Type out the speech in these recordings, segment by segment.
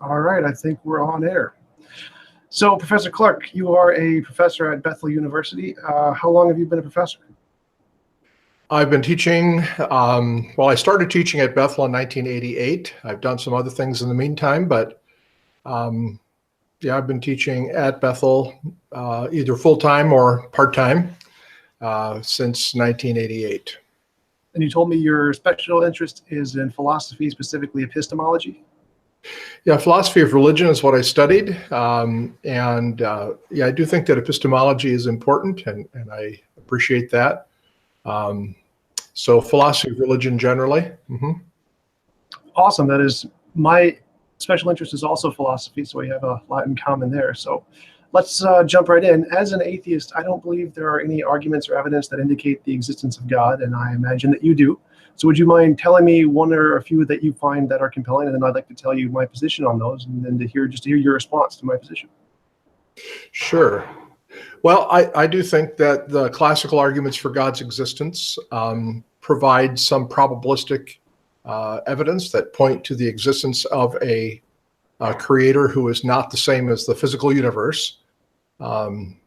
All right, I think we're on air. So, Professor Clark, you are a professor at Bethel University. How long have you been a professor? I've been teaching, I started teaching at Bethel in 1988. I've done some other things in the meantime, but I've been teaching at Bethel either full-time or part-time since 1988. And you told me your special interest is in philosophy, specifically epistemology? Yeah, philosophy of religion is what I studied. I do think that epistemology is important, and I appreciate that. So philosophy of religion generally. Mm-hmm. Awesome. That is, my special interest is also philosophy, so we have a lot in common there. So let's jump right in. As an atheist, I don't believe there are any arguments or evidence that indicate the existence of God, and I imagine that you do. So would you mind telling me one or a few that you find that are compelling, and then I'd like to tell you my position on those, and then to hear your response to my position. Sure. Well, I do think that the classical arguments for God's existence provide some probabilistic evidence that point to the existence of a creator who is not the same as the physical universe. And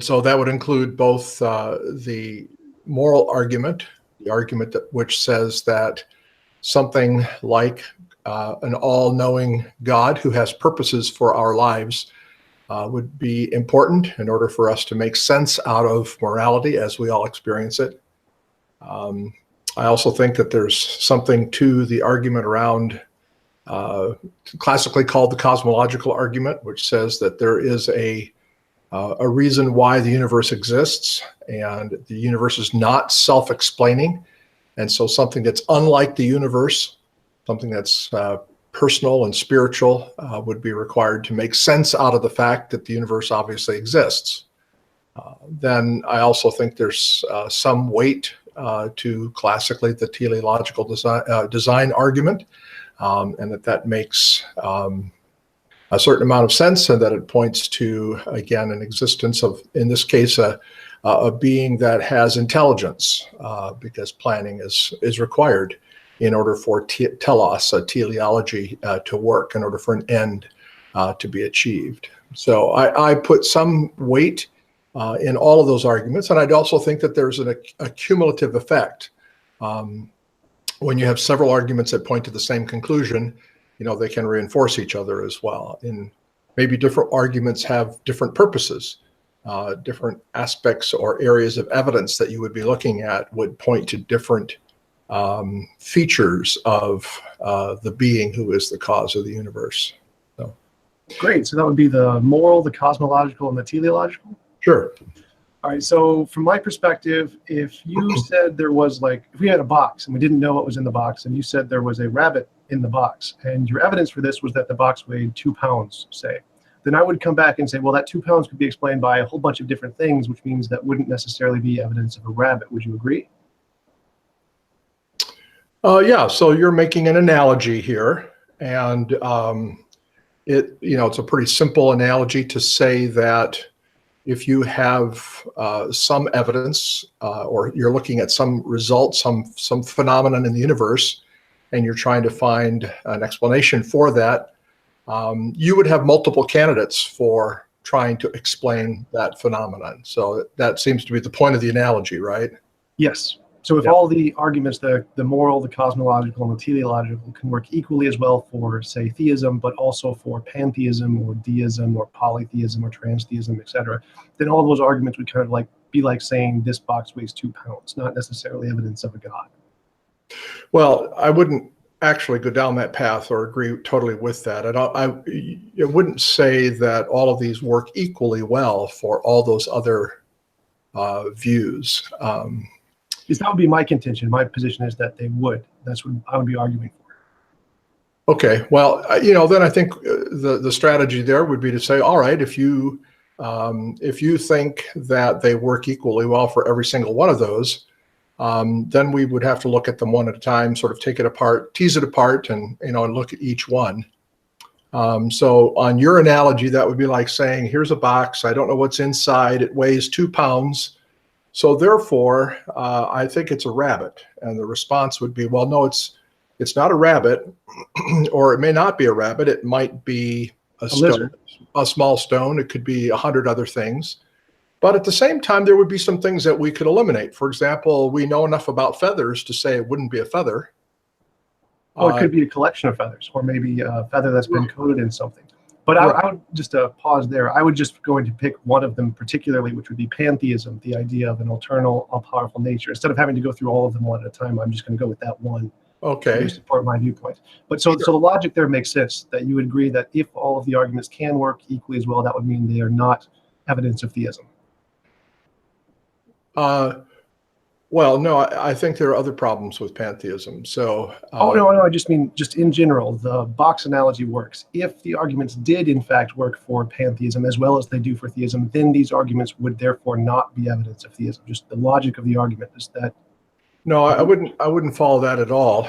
so that would include both the moral argument, the argument which says that something like an all-knowing God who has purposes for our lives would be important in order for us to make sense out of morality as we all experience it. I also think that there's something to the argument around classically called the cosmological argument, which says that there is a reason why the universe exists, and the universe is not self-explaining. And so something that's unlike the universe, something that's personal and spiritual, would be required to make sense out of the fact that the universe obviously exists. Then I also think there's some weight to classically the teleological design argument, and that makes a certain amount of sense, and that it points to, again, an existence of, in this case, a being that has intelligence, because planning is required in order for telos, teleology, to work, in order for an end to be achieved. So I put some weight in all of those arguments, and I'd also think that there's a cumulative effect. When you have several arguments that point to the same conclusion, they can reinforce each other as well. And maybe different arguments have different purposes. Different aspects or areas of evidence that you would be looking at would point to different features of the being who is the cause of the universe. So. Great. So that would be the moral, the cosmological, and the teleological? Sure. All right. So from my perspective, if you said there was if we had a box and we didn't know what was in the box, and you said there was a rabbit in the box, and your evidence for this was that the box weighed 2 pounds, say, then I would come back and say, well, that 2 pounds could be explained by a whole bunch of different things, which means that wouldn't necessarily be evidence of a rabbit. Would you agree? Yeah. So you're making an analogy here, and it's a pretty simple analogy to say that if you have some evidence, or you're looking at some result, some phenomenon in the universe, and you're trying to find an explanation for that, you would have multiple candidates for trying to explain that phenomenon. So that seems to be the point of the analogy, right? Yes. So if all the arguments, the moral, the cosmological, and the teleological, can work equally as well for, say, theism, but also for pantheism or deism or polytheism or transtheism, etc., then all those arguments would kind of be like saying this box weighs 2 pounds, not necessarily evidence of a God. Well, I wouldn't actually go down that path or agree totally with that. I wouldn't say that all of these work equally well for all those other views. That would be my contention. My position is that they would. That's what I would be arguing for. Okay. Well, then I think the strategy there would be to say, all right, if you think that they work equally well for every single one of those, then we would have to look at them one at a time, sort of take it apart, tease it apart, and look at each one. So on your analogy, that would be like saying, here's a box. I don't know what's inside. It weighs 2 pounds. So therefore, I think it's a rabbit. And the response would be, well, no, it's It's not a rabbit, or it may not be a rabbit. It might be a stone, lizard. a small stone. It could be 100 other things. But at the same time, there would be some things that we could eliminate. For example, we know enough about feathers to say it wouldn't be a feather. Or it could be a collection of feathers, or maybe a feather that's been coated in something. But I would just pause there. I would just going to pick one of them particularly, which would be pantheism, the idea of an eternal, all-powerful nature. Instead of having to go through all of them one at a time, I'm just going to go with that one. Okay. To support my viewpoint. But so the logic there makes sense, that you would agree that if all of the arguments can work equally as well, that would mean they are not evidence of theism. Well, no, I think there are other problems with pantheism. So, no, I just mean just in general, the box analogy works. If the arguments did in fact work for pantheism as well as they do for theism, then these arguments would therefore not be evidence of theism. Just the logic of the argument is that. No, I wouldn't follow that at all,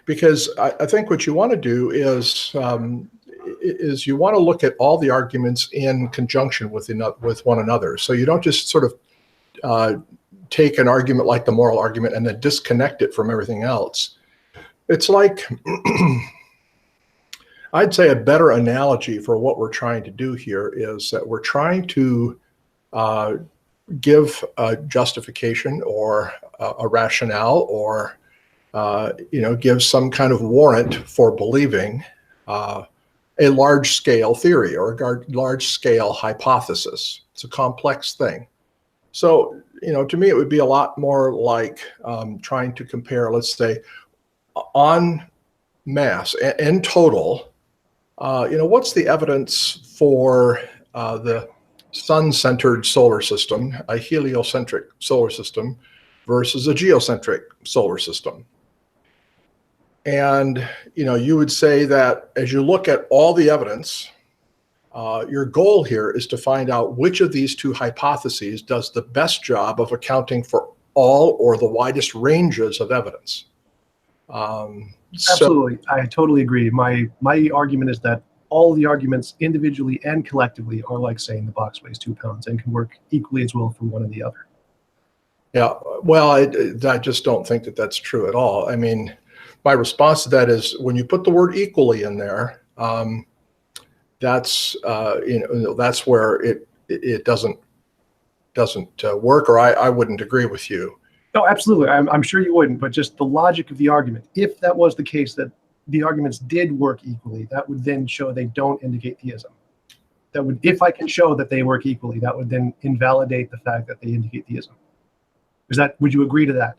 because I think what you want to do is you want to look at all the arguments in conjunction with one another. So you don't just sort of take an argument like the moral argument and then disconnect it from everything else. It's like, I'd say a better analogy for what we're trying to do here is that we're trying to give a justification or a rationale, or give some kind of warrant for believing a large-scale theory or a large-scale hypothesis. It's a complex thing. So, to me, it would be a lot more like trying to compare, let's say, en masse, in total, what's the evidence for the sun-centered solar system, a heliocentric solar system, versus a geocentric solar system. And, you would say that as you look at all the evidence, your goal here is to find out which of these two hypotheses does the best job of accounting for all or the widest ranges of evidence. Absolutely. I totally agree. My argument is that all the arguments individually and collectively are like saying the box weighs 2 pounds and can work equally as well for one and the other. Yeah, well, I just don't think that that's true at all. I mean, my response to that is when you put the word equally in there, that's that's where it doesn't work, or I wouldn't agree with you. No, absolutely. I'm sure you wouldn't, but just the logic of the argument. If that was the case, that the arguments did work equally, that would then show they don't indicate theism. That would, if I can show that they work equally, that would then invalidate the fact that they indicate theism. Would you agree to that?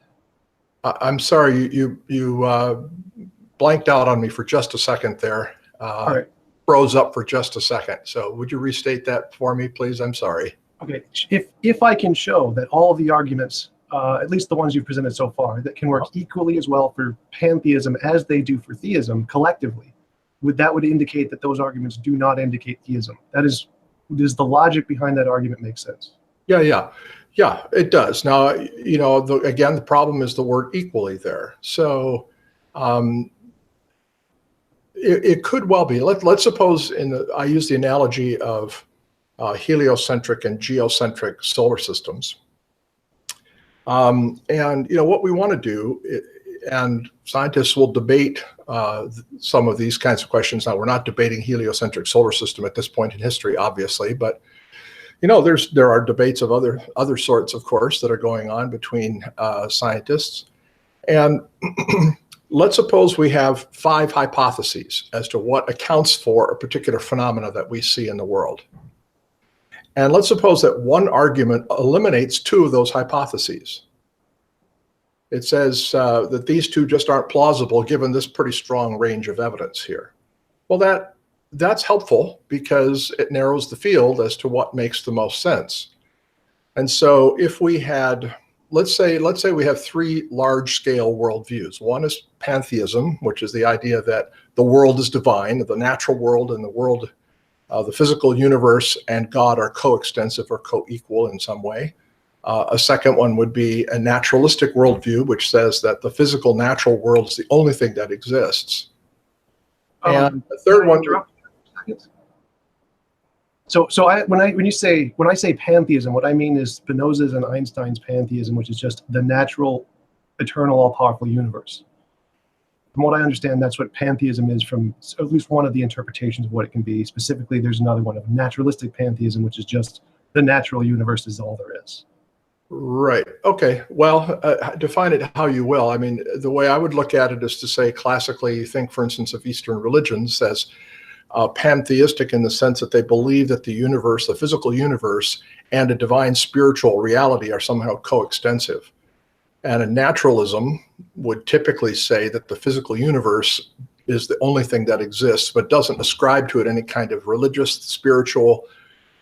I'm sorry, you blanked out on me for just a second there. All right. Froze up for just a second. So would you restate that for me, please? I'm sorry. Okay. If I can show that all of the arguments, at least the ones you've presented so far, that can work equally as well for pantheism as they do for theism collectively, that would indicate that those arguments do not indicate theism. Does the logic behind that argument make sense? Yeah, it does. Now, again, the problem is the word equally there. So it could well be. Let's suppose I use the analogy of heliocentric and geocentric solar systems. And what we want to do, and scientists will debate some of these kinds of questions. Now, we're not debating heliocentric solar system at this point in history, obviously, but there are debates of other sorts, of course, that are going on between scientists. And let's suppose we have 5 hypotheses as to what accounts for a particular phenomena that we see in the world. And let's suppose that one argument eliminates 2 of those hypotheses. It says that these 2 just aren't plausible given this pretty strong range of evidence here. Well, that's helpful because it narrows the field as to what makes the most sense. And so if we had, let's say we have 3 large-scale worldviews. One is pantheism, which is the idea that the world is divine, the natural world and the world, the physical universe and God are coextensive or co-equal in some way. A second one would be a naturalistic worldview, which says that the physical natural world is the only thing that exists. And the third one. So when I say pantheism, what I mean is Spinoza's and Einstein's pantheism, which is just the natural, eternal, all-powerful universe. From what I understand, that's what pantheism is, from at least one of the interpretations of what it can be. Specifically, there's another one of naturalistic pantheism, which is just the natural universe is all there is. Right. Okay. Well, define it how you will. I mean, the way I would look at it is to say, classically, you think, for instance, of Eastern religions as pantheistic in the sense that they believe that the universe, the physical universe, and a divine spiritual reality are somehow coextensive. And a naturalism would typically say that the physical universe is the only thing that exists, but doesn't ascribe to it any kind of religious, spiritual,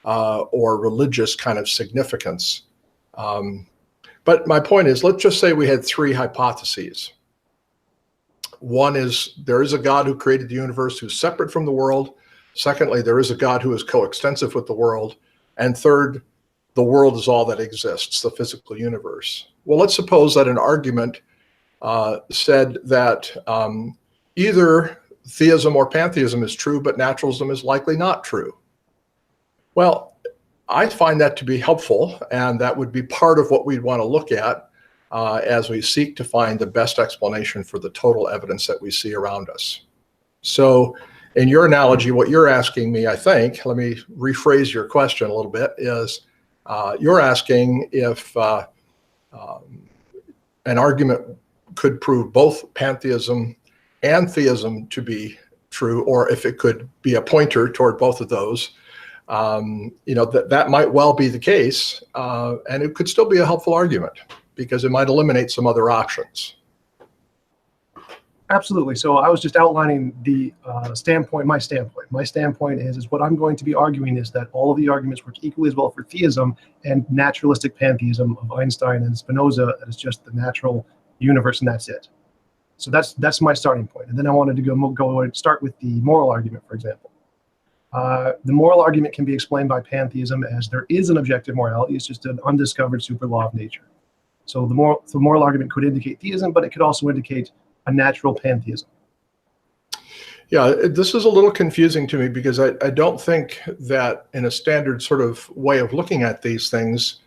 or religious kind of significance. But my point is, let's just say we had three hypotheses. One is there is a God who created the universe who's separate from the world. Secondly, there is a God who is coextensive with the world. And third, the world is all that exists, the physical universe. Well, let's suppose that an argument said that either theism or pantheism is true, but naturalism is likely not true. Well, I find that to be helpful, and that would be part of what we'd want to look at as we seek to find the best explanation for the total evidence that we see around us. So in your analogy, what you're asking me, I think, let me rephrase your question a little bit, is you're asking if an argument could prove both pantheism and theism to be true, or if it could be a pointer toward both of those. That might well be the case, and it could still be a helpful argument because it might eliminate some other options. Absolutely. So I was just outlining the standpoint. My standpoint is what I'm going to be arguing is that all of the arguments work equally as well for theism and naturalistic pantheism of Einstein and Spinoza. That is just the natural universe, and that's it. So that's my starting point. And then I wanted to go and start with the moral argument, for example. The moral argument can be explained by pantheism as there is an objective morality. It's just an undiscovered super law of nature. So the moral argument could indicate theism, but it could also indicate a natural pantheism. Yeah, this is a little confusing to me because I don't think that in a standard sort of way of looking at these things,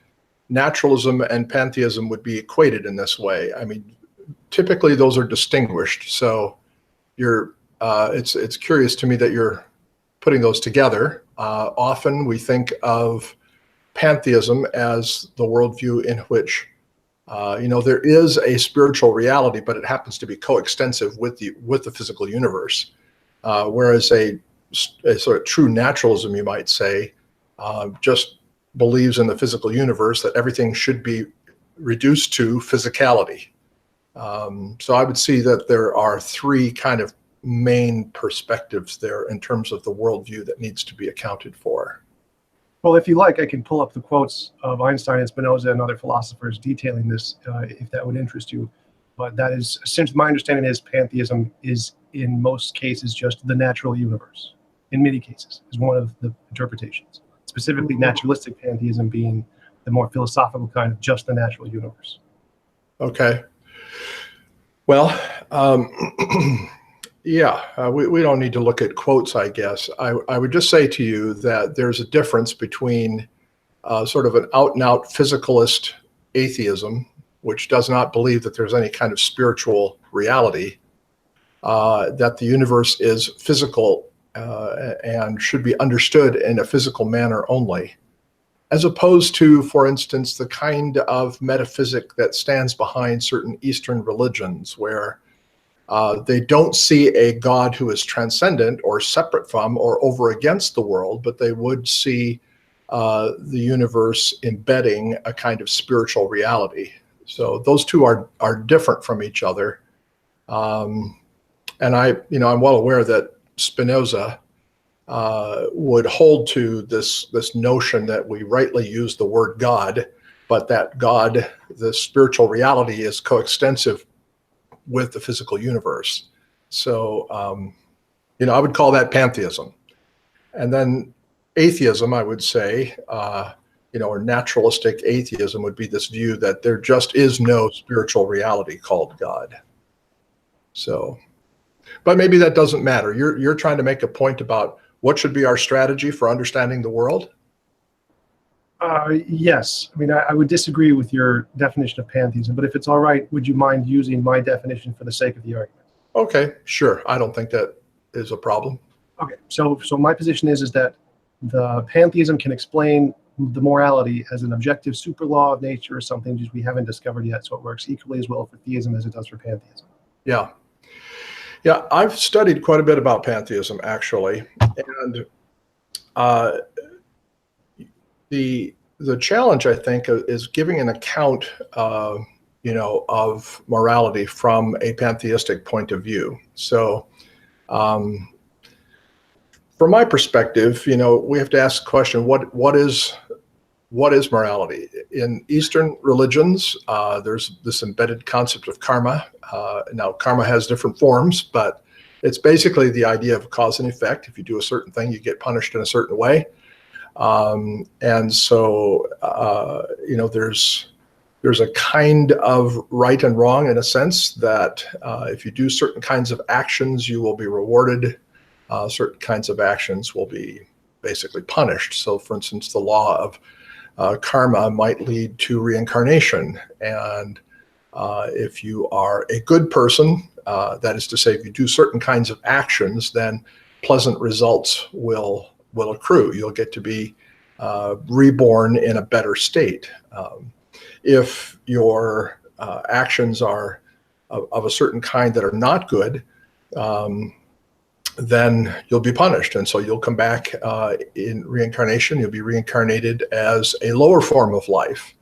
naturalism and pantheism would be equated in this way. I mean, typically those are distinguished. So it's curious to me that you're putting those together. Often we think of pantheism as the worldview in which there is a spiritual reality, but it happens to be coextensive with the physical universe. Whereas a sort of true naturalism, you might say, just believes in the physical universe, that everything should be reduced to physicality. So I would see that there are three kind of main perspectives there in terms of the worldview that needs to be accounted for. Well, if you like, I can pull up the quotes of Einstein and Spinoza and other philosophers detailing this, if that would interest you. But that is, since my understanding is pantheism is in most cases just the natural universe. In many cases, is one of the interpretations. Specifically, naturalistic pantheism being the more philosophical kind of just the natural universe. Okay. Well, yeah, we don't need to look at quotes, I guess. I would just say to you that there's a difference between sort of an out-and-out physicalist atheism, which does not believe that there's any kind of spiritual reality, that the universe is physical and should be understood in a physical manner only, as opposed to, for instance, the kind of metaphysic that stands behind certain Eastern religions, where they don't see a God who is transcendent or separate from or over against the world, but they would see the universe embedding a kind of spiritual reality. So those two are different from each other. And I'm well aware that Spinoza would hold to this notion that we rightly use the word God, but that God, the spiritual reality, is coextensive with the physical universe. So, I would call that pantheism. And then atheism, I would say, or naturalistic atheism would be this view that there just is no spiritual reality called God. So, but maybe that doesn't matter. You're trying to make a point about what should be our strategy for understanding the world? Yes. I mean, I would disagree with your definition of pantheism, but if it's all right, would you mind using my definition for the sake of the argument? Okay, sure. I don't think that is a problem. Okay, so my position is that the pantheism can explain the morality as an objective super law of nature or something just we haven't discovered yet. So it works equally as well for theism as it does for pantheism. Yeah. Yeah, I've studied quite a bit about pantheism, actually. And uh, the challenge, I think, is giving an account, of morality from a pantheistic point of view. So, from my perspective, we have to ask the question: what is morality? In Eastern religions, there's this embedded concept of karma. Now, karma has different forms, but it's basically the idea of cause and effect. If you do a certain thing, you get punished in a certain way. And so, there's a kind of right and wrong in a sense that if you do certain kinds of actions, you will be rewarded. Certain kinds of actions will be basically punished. So, for instance, the law of karma might lead to reincarnation. And if you are a good person, that is to say, if you do certain kinds of actions, then pleasant results will accrue. You'll get to be reborn in a better state. If your actions are of a certain kind that are not good, then you'll be punished. And so you'll come back in reincarnation. You'll be reincarnated as a lower form of life.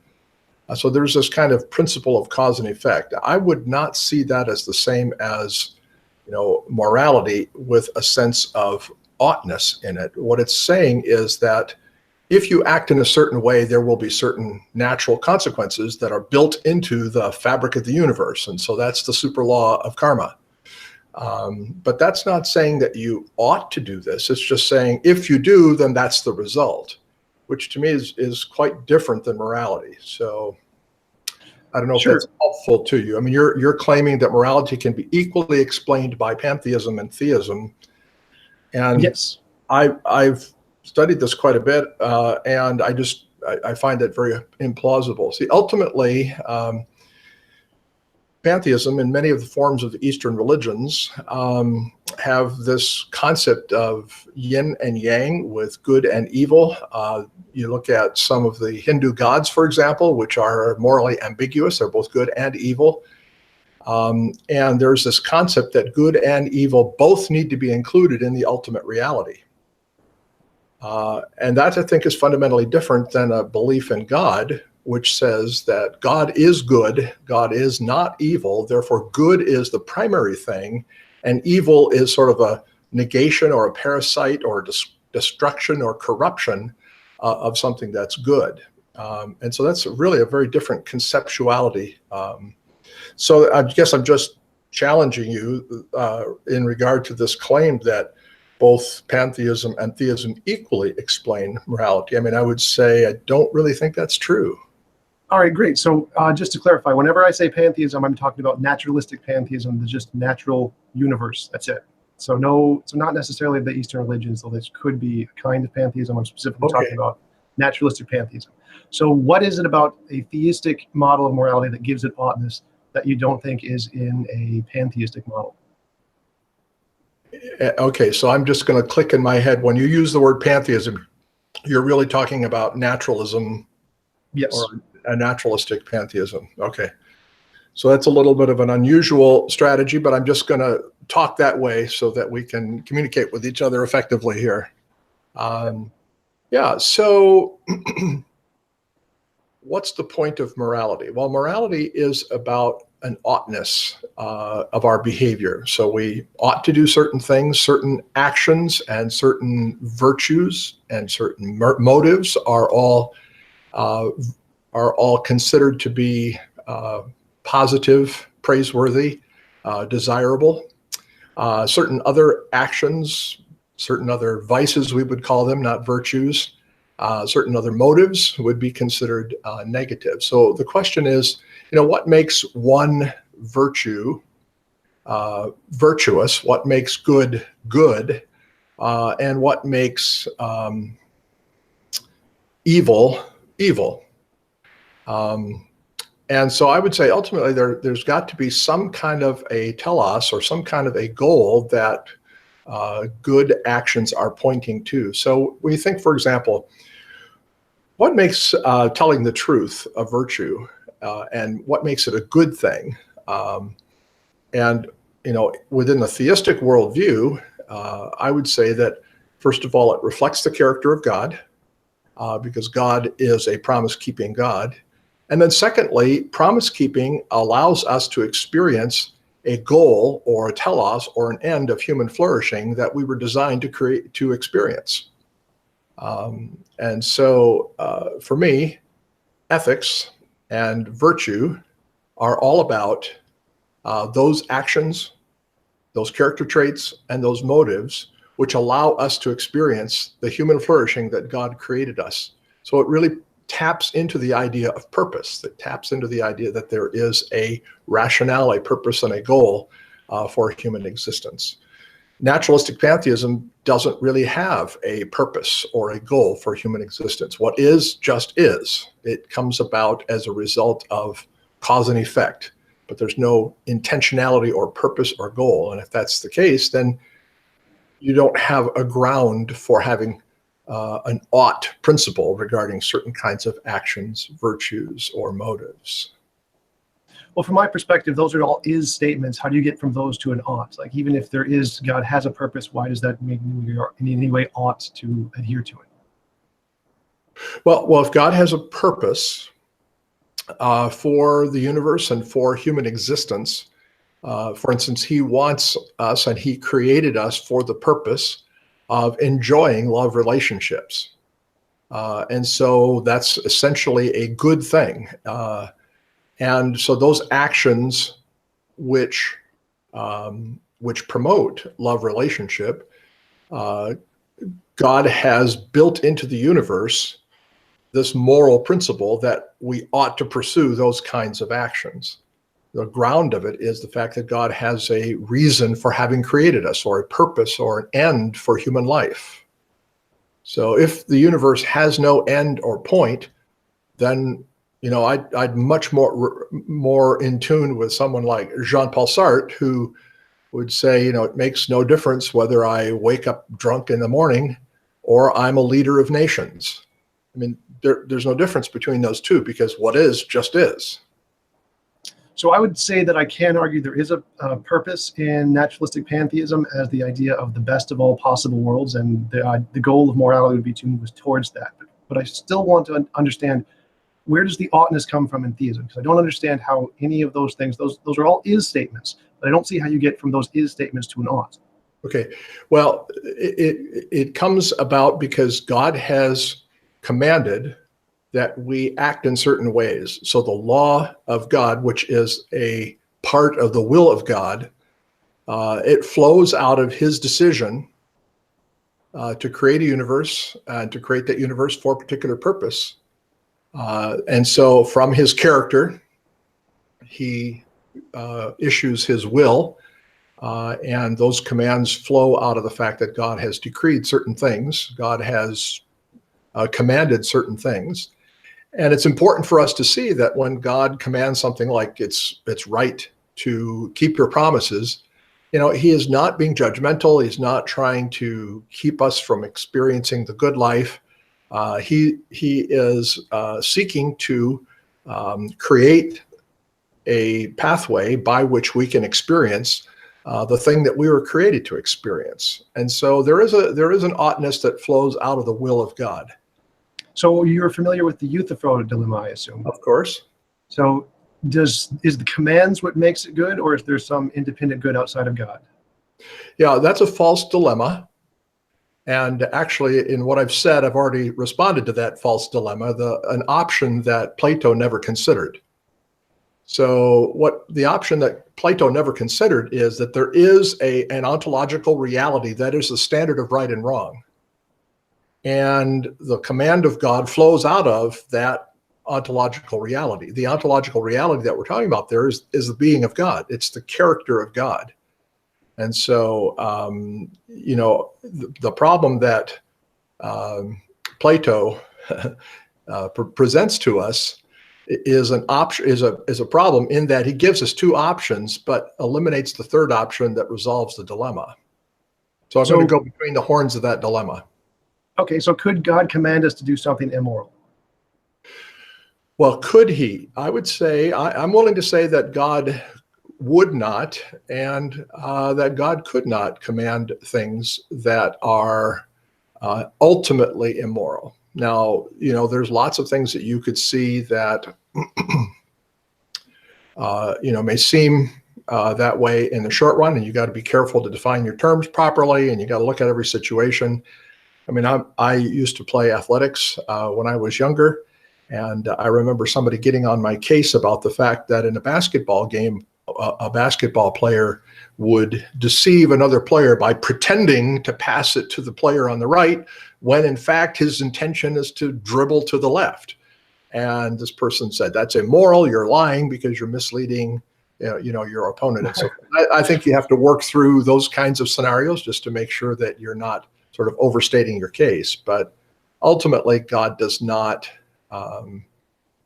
So there's this kind of principle of cause and effect. I would not see that as the same as, morality with a sense of oughtness in it. What it's saying is that if you act in a certain way, there will be certain natural consequences that are built into the fabric of the universe. And so that's the super law of karma. But that's not saying that you ought to do this. It's just saying if you do, then that's the result, which to me is quite different than morality. So I don't know if that's helpful to you. I mean, you're claiming that morality can be equally explained by pantheism and theism. And yes, I've studied this quite a bit, and I find it very implausible. See, ultimately, pantheism and many of the forms of the Eastern religions have this concept of yin and yang with good and evil. You look at some of the Hindu gods, for example, which are morally ambiguous. They're both good and evil. And there's this concept that good and evil both need to be included in the ultimate reality. And that, I think, is fundamentally different than a belief in God, which says that God is good, God is not evil, therefore good is the primary thing, and evil is sort of a negation or a parasite or destruction or corruption of something that's good. And so that's really a very different conceptuality. So I guess I'm just challenging you in regard to this claim that both pantheism and theism equally explain morality. I mean, I would say I don't really think that's true. All right, great. So just to clarify, whenever I say pantheism, I'm talking about naturalistic pantheism, the just natural universe. That's it. So not necessarily the Eastern religions, though this could be a kind of pantheism. I'm specifically talking about naturalistic pantheism. So what is it about a theistic model of morality that gives it oughtness that you don't think is in a pantheistic model? Okay, so I'm just going to click in my head. When you use the word pantheism, you're really talking about naturalism. Yes. Or a naturalistic pantheism. Okay. So that's a little bit of an unusual strategy, but I'm just going to talk that way so that we can communicate with each other effectively here. So what's the point of morality? Well, morality is about an oughtness of our behavior. So we ought to do certain things, certain actions, and certain virtues and certain motives are all considered to be positive, praiseworthy, desirable. Certain other actions, certain other vices, we would call them, not virtues, certain other motives would be considered negative. So the question is, what makes one virtue virtuous? What makes good good? And what makes evil evil? And so I would say ultimately there's got to be some kind of a telos or some kind of a goal that good actions are pointing to. So when you think, for example, what makes telling the truth a virtue, and what makes it a good thing? And within the theistic worldview, I would say that first of all, it reflects the character of God, because God is a promise-keeping God. And then secondly, promise-keeping allows us to experience a goal or a telos or an end of human flourishing that we were designed to experience. And so for me, ethics and virtue are all about those actions, those character traits, and those motives which allow us to experience the human flourishing that God created us. So it really taps into the idea of purpose, that taps into the idea that there is a rationale, a purpose, and a goal for human existence. Naturalistic pantheism doesn't really have a purpose or a goal for human existence. What is, just is. It comes about as a result of cause and effect, but there's no intentionality or purpose or goal. And if that's the case, then you don't have a ground for having an ought principle regarding certain kinds of actions, virtues, or motives. Well, from my perspective, those are all is statements. How do you get from those to an ought? Like, even if there is, God has a purpose, why does that mean we are in any way ought to adhere to it? Well, if God has a purpose for the universe and for human existence, for instance, he wants us and he created us for the purpose of enjoying love relationships. And so that's essentially a good thing. And so those actions which promote love relationship, God has built into the universe this moral principle that we ought to pursue those kinds of actions. The ground of it is the fact that God has a reason for having created us, or a purpose or an end for human life. So if the universe has no end or point, then I'd much more in tune with someone like Jean-Paul Sartre, who would say, it makes no difference whether I wake up drunk in the morning or I'm a leader of nations. I mean, there's no difference between those two, because what is, just is. So I would say that I can argue there is a purpose in naturalistic pantheism as the idea of the best of all possible worlds, and the goal of morality would be to move towards that. But I still want to understand, where does the oughtness come from in theism? Because I don't understand how any of those things, those are all is statements, but I don't see how you get from those is statements to an ought. Okay, well, it comes about because God has commanded that we act in certain ways. So the law of God, which is a part of the will of God, it flows out of his decision to create a universe and to create that universe for a particular purpose. And so from his character, he issues his will, and those commands flow out of the fact that God has decreed certain things. God has commanded certain things. And it's important for us to see that when God commands something like it's right to keep your promises, he is not being judgmental. He's not trying to keep us from experiencing the good life. He is seeking to create a pathway by which we can experience the thing that we were created to experience. And so there is an oughtness that flows out of the will of God. So you're familiar with the Euthyphro dilemma, I assume? Of course. So is the commands what makes it good, or is there some independent good outside of God? Yeah, that's a false dilemma. And actually, in what I've said, I've already responded to that false dilemma, an option that Plato never considered. So what the option that Plato never considered is that there is an ontological reality that is the standard of right and wrong. And the command of God flows out of that ontological reality. The ontological reality that we're talking about there is the being of God. It's the character of God. And so, the problem that Plato presents to us is an option, is a problem in that he gives us two options, but eliminates the third option that resolves the dilemma. So I'm going to go between the horns of that dilemma. Okay, so could God command us to do something immoral? Well, could he? I would say, I'm willing to say that God would not, and that God could not command things that are ultimately immoral. Now, there's lots of things that you could see that, may seem that way in the short run, and you got to be careful to define your terms properly, and you got to look at every situation. I mean, I used to play athletics when I was younger, and I remember somebody getting on my case about the fact that in a basketball game, a basketball player would deceive another player by pretending to pass it to the player on the right, when in fact his intention is to dribble to the left. And this person said, that's immoral, you're lying because you're misleading your opponent. And so I think you have to work through those kinds of scenarios just to make sure that you're not sort of overstating your case. But ultimately, God does not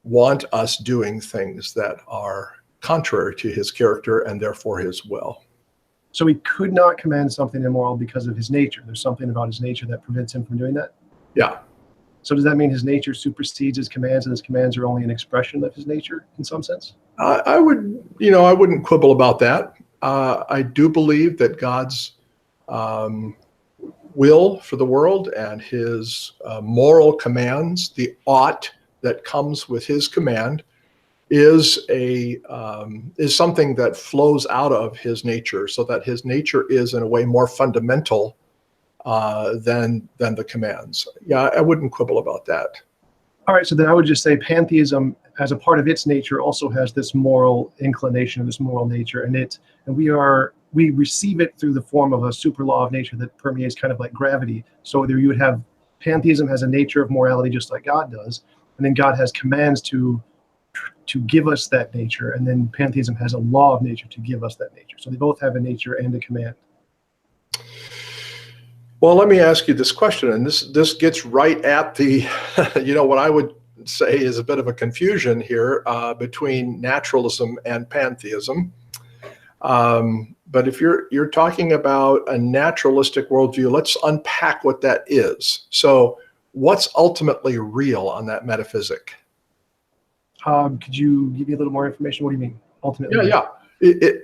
want us doing things that are contrary to his character and therefore his will. So he could not command something immoral because of his nature. There's something about his nature that prevents him from doing that? Yeah. So does that mean his nature supersedes his commands, and his commands are only an expression of his nature in some sense? I wouldn't quibble about that. I do believe that God's will for the world and his moral commands, the ought that comes with his command, is something that flows out of his nature, so that his nature is in a way more fundamental than the commands. Yeah, I wouldn't quibble about that. All right, so then I would just say pantheism, as a part of its nature, also has this moral inclination, or this moral nature, and we receive it through the form of a super law of nature that permeates kind of like gravity. So there you would have pantheism has a nature of morality just like God does, and then God has commands to give us that nature, and then pantheism has a law of nature to give us that nature. So they both have a nature and a command. Well, let me ask you this question, and this gets right at the, what I would say is a bit of a confusion here between naturalism and pantheism. But if you're talking about a naturalistic worldview, let's unpack what that is. So what's ultimately real on that metaphysic? Could you give me a little more information? What do you mean, ultimately? Yeah.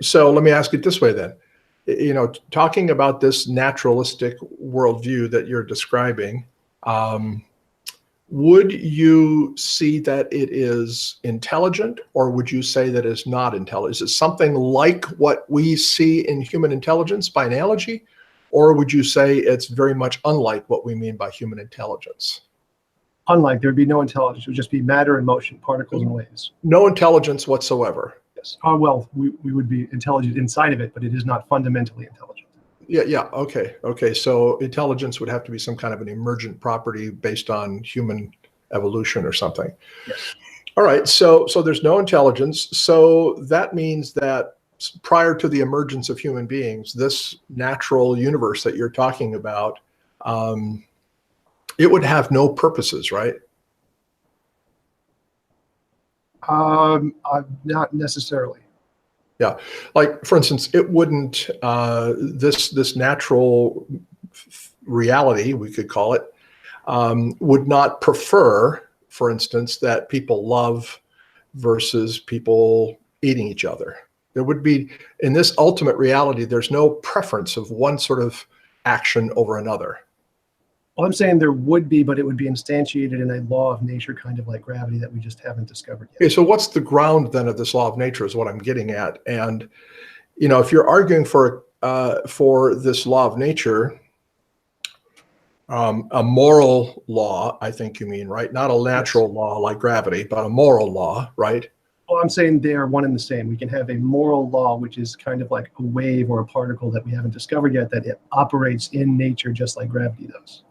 So let me ask it this way then. Talking about this naturalistic worldview that you're describing, would you see that it is intelligent, or would you say that it's not intelligent? Is it something like what we see in human intelligence by analogy, or would you say it's very much unlike what we mean by human intelligence? Unlike, there would be no intelligence. It would just be matter and motion, particles and waves. No intelligence whatsoever. Yes. Well, we would be intelligent inside of it, but it is not fundamentally intelligent. Yeah. Okay. So intelligence would have to be some kind of an emergent property based on human evolution or something. Yes. All right. So there's no intelligence. So that means that prior to the emergence of human beings, this natural universe that you're talking about, it would have no purposes, right? Not necessarily. Yeah, like for instance, it wouldn't. This natural reality, we could call it, would not prefer, for instance, that people love versus people eating each other. There would be, in this ultimate reality, there's no preference of one sort of action over another. Well, I'm saying there would be, but it would be instantiated in a law of nature, kind of like gravity, that we just haven't discovered yet. Okay, so what's the ground then of this law of nature is what I'm getting at. And, if you're arguing for this law of nature, a moral law, I think you mean, right? Not a natural law like gravity, but a moral law, right? Well, I'm saying they are one and the same. We can have a moral law, which is kind of like a wave or a particle that we haven't discovered yet, that it operates in nature just like gravity does.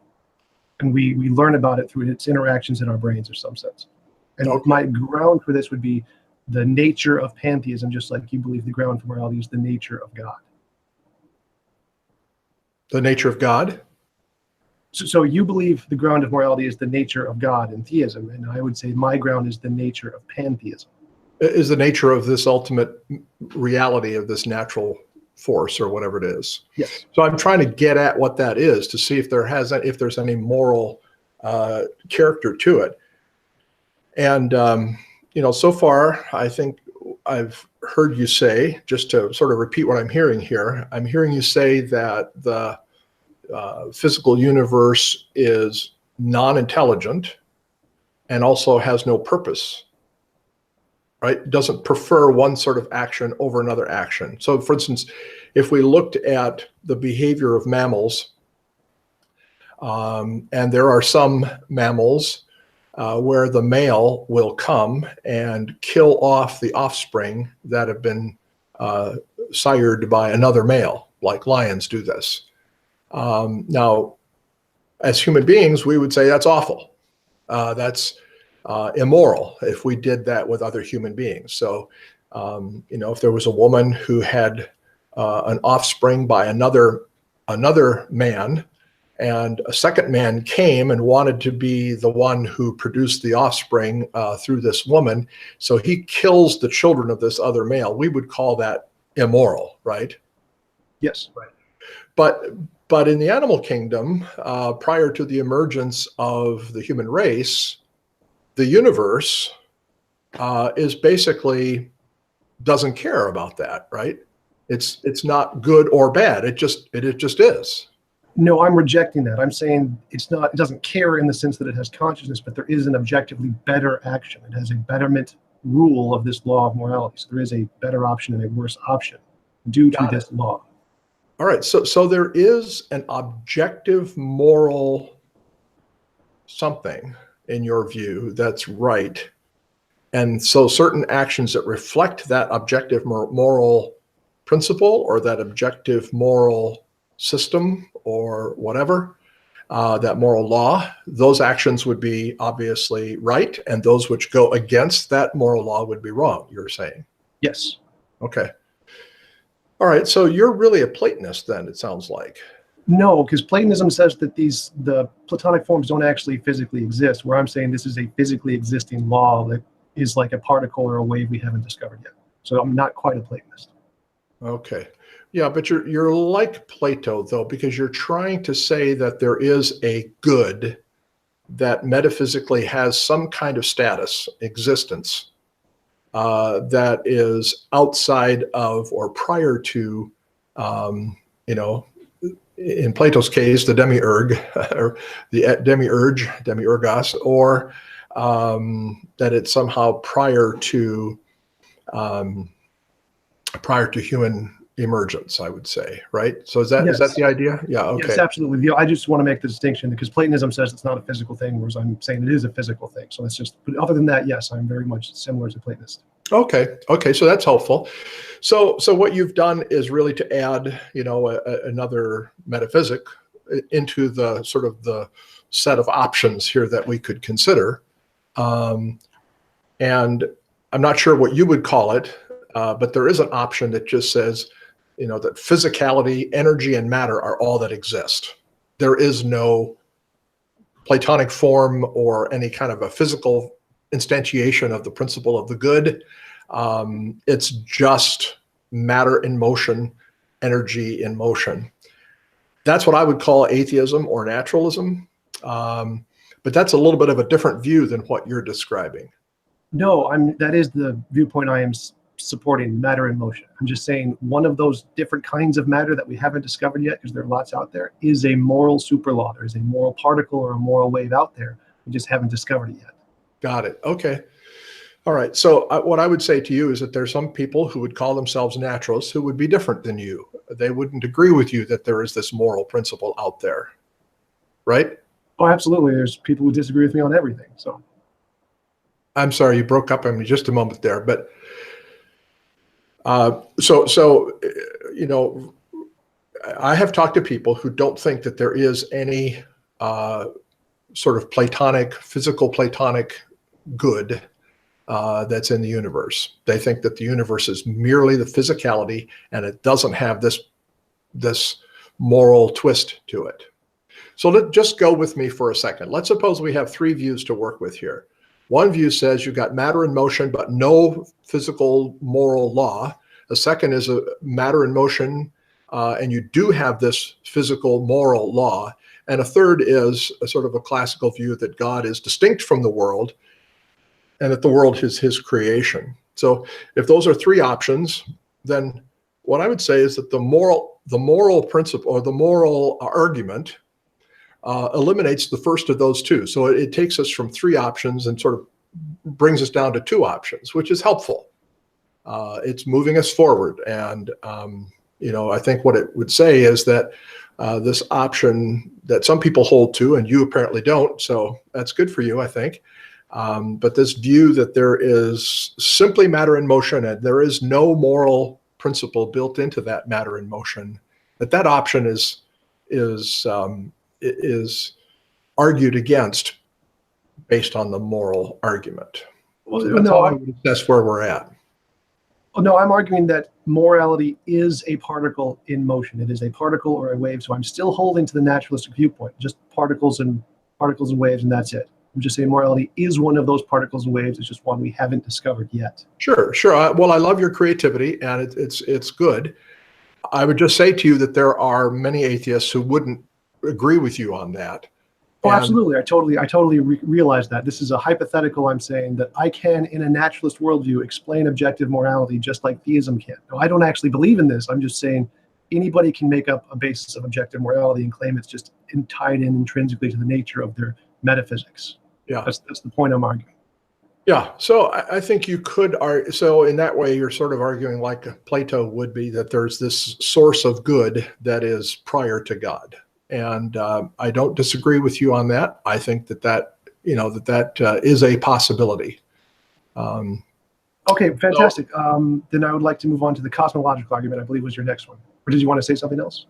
And we learn about it through its interactions in our brains in some sense. And my ground for this would be the nature of pantheism, just like you believe the ground for morality is the nature of God. The nature of God? So you believe the ground of morality is the nature of God and theism, and I would say my ground is the nature of pantheism. Is the nature of this ultimate reality of this natural force or whatever it is. Yes. So I'm trying to get at what that is to see if there's any moral character to it. And so far, I think I've heard you say, just to sort of repeat what I'm hearing here, I'm hearing you say that the physical universe is non-intelligent and also has no purpose, right? Doesn't prefer one sort of action over another action. So for instance, if we looked at the behavior of mammals, and there are some mammals where the male will come and kill off the offspring that have been sired by another male, like lions do this. Now, as human beings, we would say that's awful. That's immoral if we did that with other human beings. So, if there was a woman who had an offspring by another man, and a second man came and wanted to be the one who produced the offspring through this woman, so he kills the children of this other male, we would call that immoral, right? Yes. Right. But in the animal kingdom, prior to the emergence of the human race, the universe is basically doesn't care about that, right? It's not good or bad. It just is. No, I'm rejecting that. I'm saying it doesn't care in the sense that it has consciousness, but there is an objectively better action. It has a betterment rule of this law of morality. So there is a better option and a worse option due to this law. All right. So there is an objective moral something in your view that's right. And so certain actions that reflect that objective moral principle or that objective moral system or whatever, that moral law, those actions would be obviously right. And those which go against that moral law would be wrong, you're saying? Yes. Okay. All right. So you're really a Platonist then, it sounds like. No, because Platonism says that the Platonic forms don't actually physically exist, where I'm saying this is a physically existing law that is like a particle or a wave we haven't discovered yet. So I'm not quite a Platonist. Okay. Yeah, but you're like Plato, though, because you're trying to say that there is a good that metaphysically has some kind of status, existence, that is outside of or prior to, in Plato's case, the demiurge, or the demiurgos, or that it's somehow prior to human emergence, I would say, right? So is that the idea? Yeah. Okay. Yes, absolutely. I just want to make the distinction because Platonism says it's not a physical thing, whereas I'm saying it is a physical thing. So that's just. But other than that, yes, I'm very much similar to Platonist. Okay. So that's helpful. So what you've done is really to add, another metaphysic into the sort of the set of options here that we could consider. And I'm not sure what you would call it, but there is an option that just says, that physicality, energy, and matter are all that exist. There is no Platonic form or any kind of a physical instantiation of the principle of the good. It's just matter in motion, energy in motion. That's what I would call atheism or naturalism. But that's a little bit of a different view than what you're describing. No, that is the viewpoint I am supporting, matter in motion. I'm just saying one of those different kinds of matter that we haven't discovered yet, because there are lots out there, is a moral super law. There's a moral particle or a moral wave out there. We just haven't discovered it yet. Got it. Okay. All right. So what I would say to you is that there's some people who would call themselves naturalists who would be different than you. They wouldn't agree with you that there is this moral principle out there, right? Oh, absolutely. There's people who disagree with me on everything. So I'm sorry, you broke up on me just a moment there, but I have talked to people who don't think that there is any sort of physical Platonic good that's in the universe. They think that the universe is merely the physicality and it doesn't have this moral twist to it. just go with me for a second. Let's suppose we have three views to work with here. One view says you've got matter in motion, but no physical moral law. The second is a matter in motion, and you do have this physical moral law. And a third is a sort of a classical view that God is distinct from the world and that the world is his creation. So if those are three options, then what I would say is that the moral principle or the moral argument eliminates the first of those two. So it takes us from three options and sort of brings us down to two options, which is helpful. It's moving us forward. And, I think what it would say is that this option that some people hold to, and you apparently don't, so that's good for you, I think. But this view that there is simply matter in motion and there is no moral principle built into that matter in motion, that option is argued against based on the moral argument. Well, so that's how I would assess where we're at. No, I'm arguing that morality is a particle in motion. It is a particle or a wave. So I'm still holding to the naturalistic viewpoint, just particles and waves, and that's it. I'm just saying morality is one of those particles and waves. It's just one we haven't discovered yet. Sure. Well, I love your creativity, and it's good. I would just say to you that there are many atheists who wouldn't agree with you on that. Oh, absolutely. I totally realize that. This is a hypothetical. I'm saying that I can, in a naturalist worldview, explain objective morality just like theism can. Now, I don't actually believe in this. I'm just saying anybody can make up a basis of objective morality and claim it's just tied in intrinsically to the nature of their metaphysics. Yeah, that's the point I'm arguing. Yeah, so I think you could argue. So in that way, you're sort of arguing like Plato would be, that there's this source of good that is prior to God. And I don't disagree with you on that. I think that is a possibility. Okay, fantastic. Then I would like to move on to the cosmological argument, I believe was your next one. Or did you want to say something else?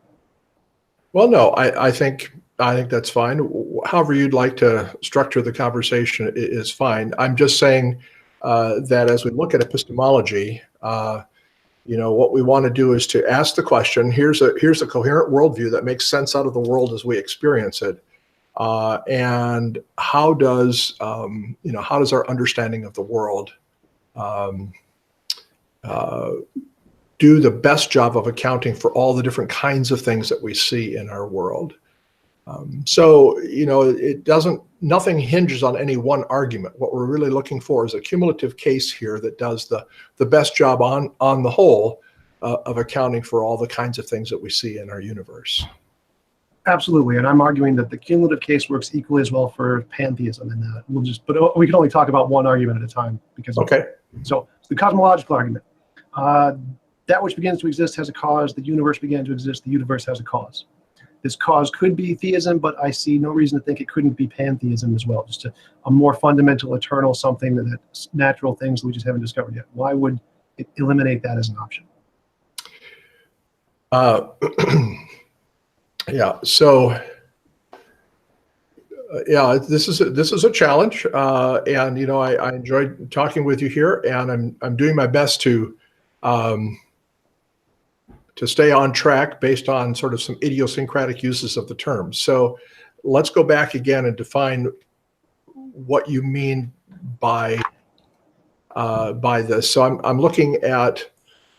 Well, no, I think that's fine. However you'd like to structure the conversation is fine. I'm just saying that as we look at epistemology, what we want to do is to ask the question, here's a coherent worldview that makes sense out of the world as we experience it. And how does our understanding of the world do the best job of accounting for all the different kinds of things that we see in our world? Nothing hinges on any one argument. What we're really looking for is a cumulative case here that does the best job on the whole of accounting for all the kinds of things that we see in our universe. Absolutely, and I'm arguing that the cumulative case works equally as well for pantheism, and but we can only talk about one argument at a time because. Okay. So the cosmological argument: that which begins to exist has a cause. The universe began to exist. The universe has a cause. This cause could be theism, but I see no reason to think it couldn't be pantheism as well. Just a more fundamental, eternal something that's natural things that we just haven't discovered yet. Why would it eliminate that as an option? Yeah. So, this is a challenge, and I enjoyed talking with you here, and I'm doing my best to stay on track based on sort of some idiosyncratic uses of the term. So let's go back again and define what you mean by this. So I'm looking at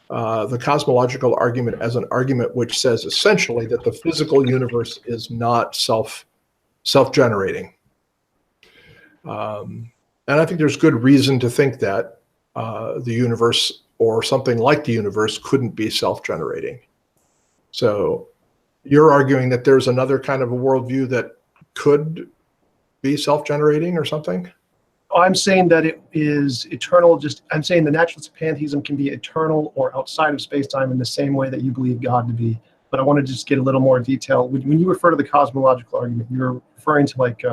the cosmological argument as an argument which says essentially that the physical universe is not self-generating. And I think there's good reason to think that the universe or something like the universe couldn't be self-generating. So you're arguing that there's another kind of a worldview that could be self-generating or something? I'm saying that it is eternal. I'm saying the naturalist pantheism can be eternal or outside of space-time in the same way that you believe God to be. But I want to just get a little more detail. When you refer to the cosmological argument, you're referring to like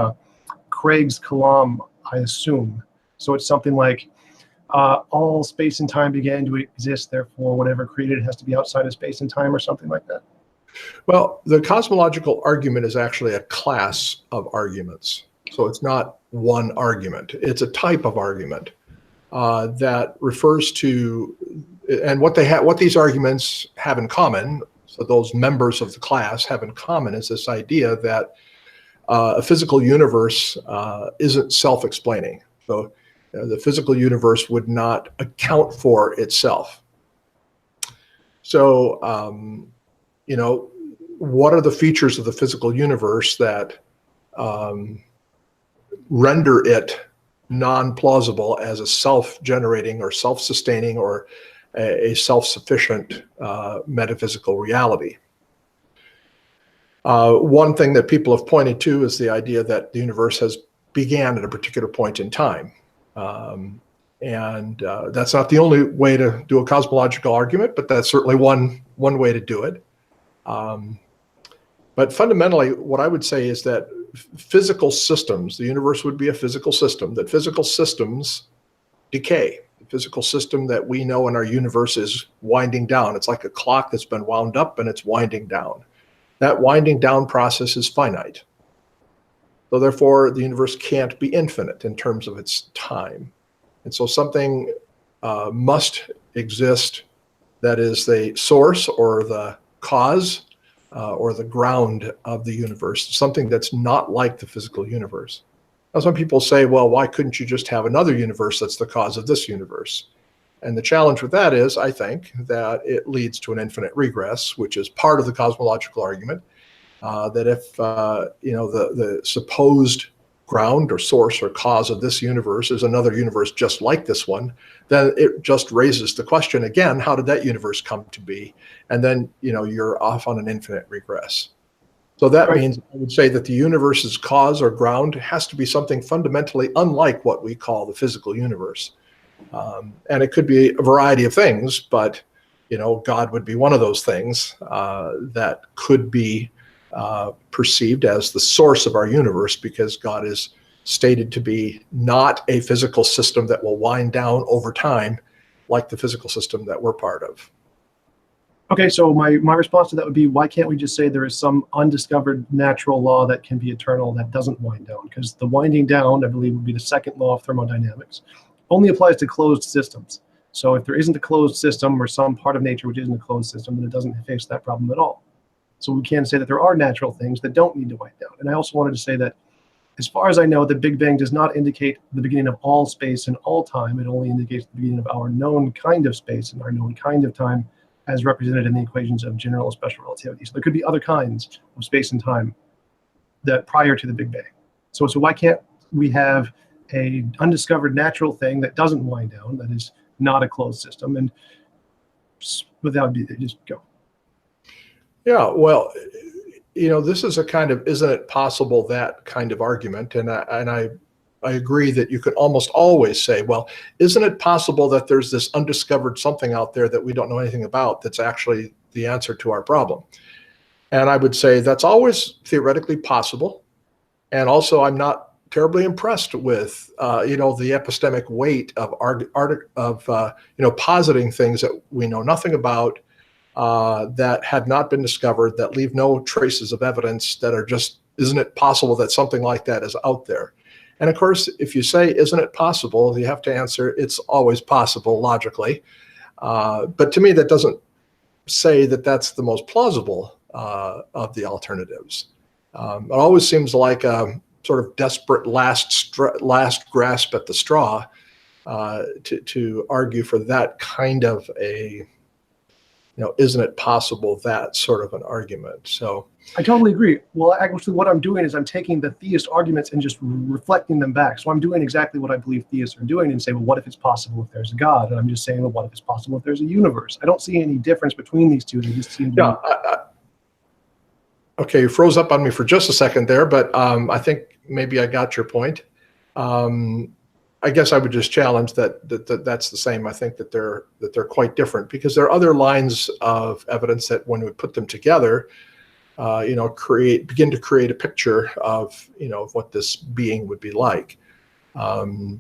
Craig's Kalam, I assume. So it's something like, all space and time began to exist, therefore whatever created has to be outside of space and time or something like that? Well, the cosmological argument is actually a class of arguments. So it's not one argument. It's a type of argument that refers to, and what these arguments have in common, so those members of the class have in common, is this idea that a physical universe isn't self-explaining. So the physical universe would not account for itself. So, what are the features of the physical universe that render it non-plausible as a self-generating or self-sustaining or a self-sufficient metaphysical reality? One thing that people have pointed to is the idea that the universe has began at a particular point in time. That's not the only way to do a cosmological argument, but that's certainly one way to do it. But fundamentally, what I would say is that physical systems, the universe would be a physical system, that physical systems decay. The physical system that we know in our universe is winding down. It's like a clock that's been wound up and it's winding down. That winding down process is finite. So therefore, the universe can't be infinite in terms of its time. And so something must exist that is the source or the cause or the ground of the universe, something that's not like the physical universe. Now, some people say, well, why couldn't you just have another universe that's the cause of this universe? And the challenge with that is, I think, that it leads to an infinite regress, which is part of the cosmological argument, that if the supposed ground or source or cause of this universe is another universe just like this one, then it just raises the question again, how did that universe come to be? And then, you're off on an infinite regress. So that means I would say that the universe's cause or ground has to be something fundamentally unlike what we call the physical universe. And it could be a variety of things, but, God would be one of those things that could be perceived as the source of our universe, because God is stated to be not a physical system that will wind down over time like the physical system that we're part of. Okay, so my response to that would be, why can't we just say there is some undiscovered natural law that can be eternal that doesn't wind down? Because the winding down, I believe, would be the second law of thermodynamics, only applies to closed systems. So if there isn't a closed system or some part of nature which isn't a closed system, then it doesn't face that problem at all. So we can say that there are natural things that don't need to wind down. And I also wanted to say that, as far as I know, the Big Bang does not indicate the beginning of all space and all time. It only indicates the beginning of our known kind of space and our known kind of time, as represented in the equations of general and special relativity. So there could be other kinds of space and time that prior to the Big Bang. So why can't we have a undiscovered natural thing that doesn't wind down, that is not a closed system, and without just go? Yeah, well, this is a kind of, isn't it possible, that kind of argument. And I agree that you could almost always say, well, isn't it possible that there's this undiscovered something out there that we don't know anything about that's actually the answer to our problem? And I would say that's always theoretically possible. And also, I'm not terribly impressed with, the epistemic weight of positing things that we know nothing about, that have not been discovered, that leave no traces of evidence, that are just, isn't it possible that something like that is out there? And of course, if you say, isn't it possible, you have to answer, it's always possible logically. But to me, that doesn't say that that's the most plausible of the alternatives. It always seems like a sort of desperate last grasp at the straw to argue for that kind of a, isn't it possible, that sort of an argument. So I totally agree. Well, actually, what I'm doing is I'm taking the theist arguments and just reflecting them back. So I'm doing exactly what I believe theists are doing, and say, well, what if it's possible if there's a God? And I'm just saying, well, what if it's possible if there's a universe? I don't see any difference between these two. They just seem to okay, you froze up on me for just a second there, but I think maybe I got your point. I guess I would just challenge that's the same. I think that they're quite different, because there are other lines of evidence that, when we put them together, begin to create a picture of what this being would be like.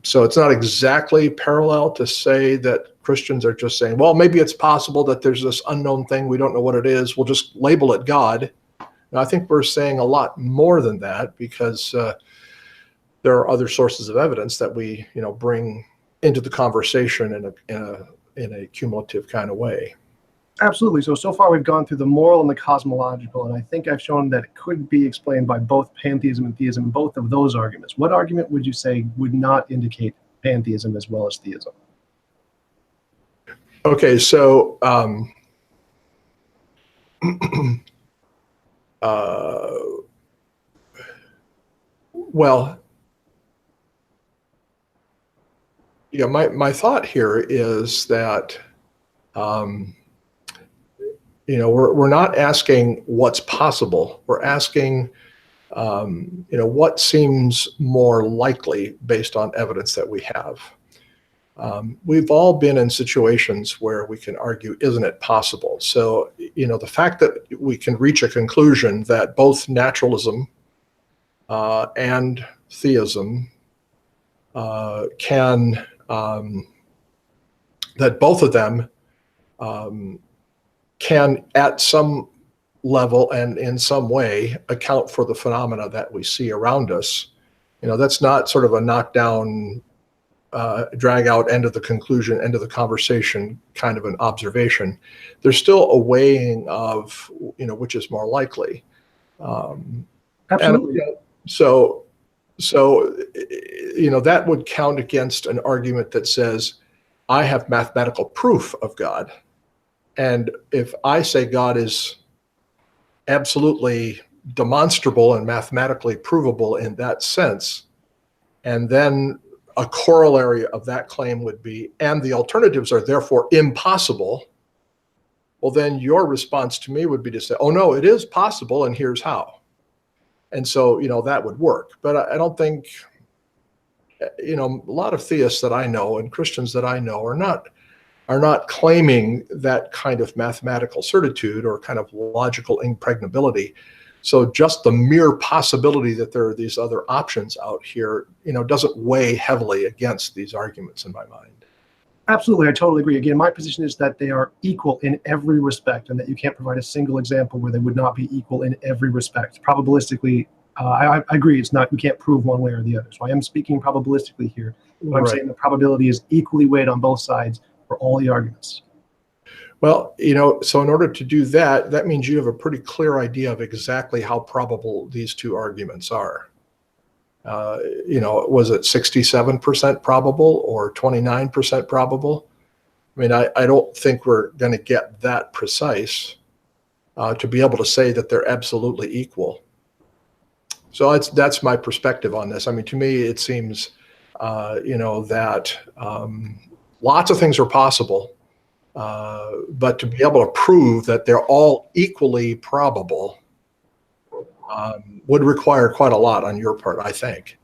So it's not exactly parallel to say that Christians are just saying, well, maybe it's possible that there's this unknown thing, we don't know what it is, we'll just label it God. And I think we're saying a lot more than that, because there are other sources of evidence that we bring into the conversation in a cumulative kind of way. Absolutely. So far we've gone through the moral and the cosmological, and I think I've shown that it could be explained by both pantheism and theism, both of those arguments. What argument would you say would not indicate pantheism as well as theism? Okay, so well, yeah, my thought here is that we're not asking what's possible. We're asking what seems more likely based on evidence that we have. We've all been in situations where we can argue, isn't it possible? So, the fact that we can reach a conclusion that both naturalism and theism that both of them can, at some level and in some way, account for the phenomena that we see around us. That's not sort of a knockdown, drag out, end of the conclusion, end of the conversation kind of an observation. There's still a weighing of, which is more likely. Absolutely. And, that would count against an argument that says, I have mathematical proof of God. And if I say God is absolutely demonstrable and mathematically provable in that sense, and then a corollary of that claim would be, and the alternatives are therefore impossible, well, then your response to me would be to say, oh no, it is possible, and here's how. And so, that would work. But I don't think, a lot of theists that I know and Christians that I know are not claiming that kind of mathematical certitude or kind of logical impregnability. So just the mere possibility that there are these other options out here, doesn't weigh heavily against these arguments in my mind. Absolutely, I totally agree. Again, my position is that they are equal in every respect, and that you can't provide a single example where they would not be equal in every respect. Probabilistically, I agree. It's not, we can't prove one way or the other. So I am speaking probabilistically here. But I'm saying the probability is equally weighed on both sides for all the arguments. Well, so in order to do that, that means you have a pretty clear idea of exactly how probable these two arguments are. Was it 67% probable or 29% probable? I mean, I don't think we're going to get that precise to be able to say that they're absolutely equal. So that's my perspective on this. I mean, to me, it seems, that lots of things are possible, but to be able to prove that they're all equally probable would require quite a lot on your part, I think.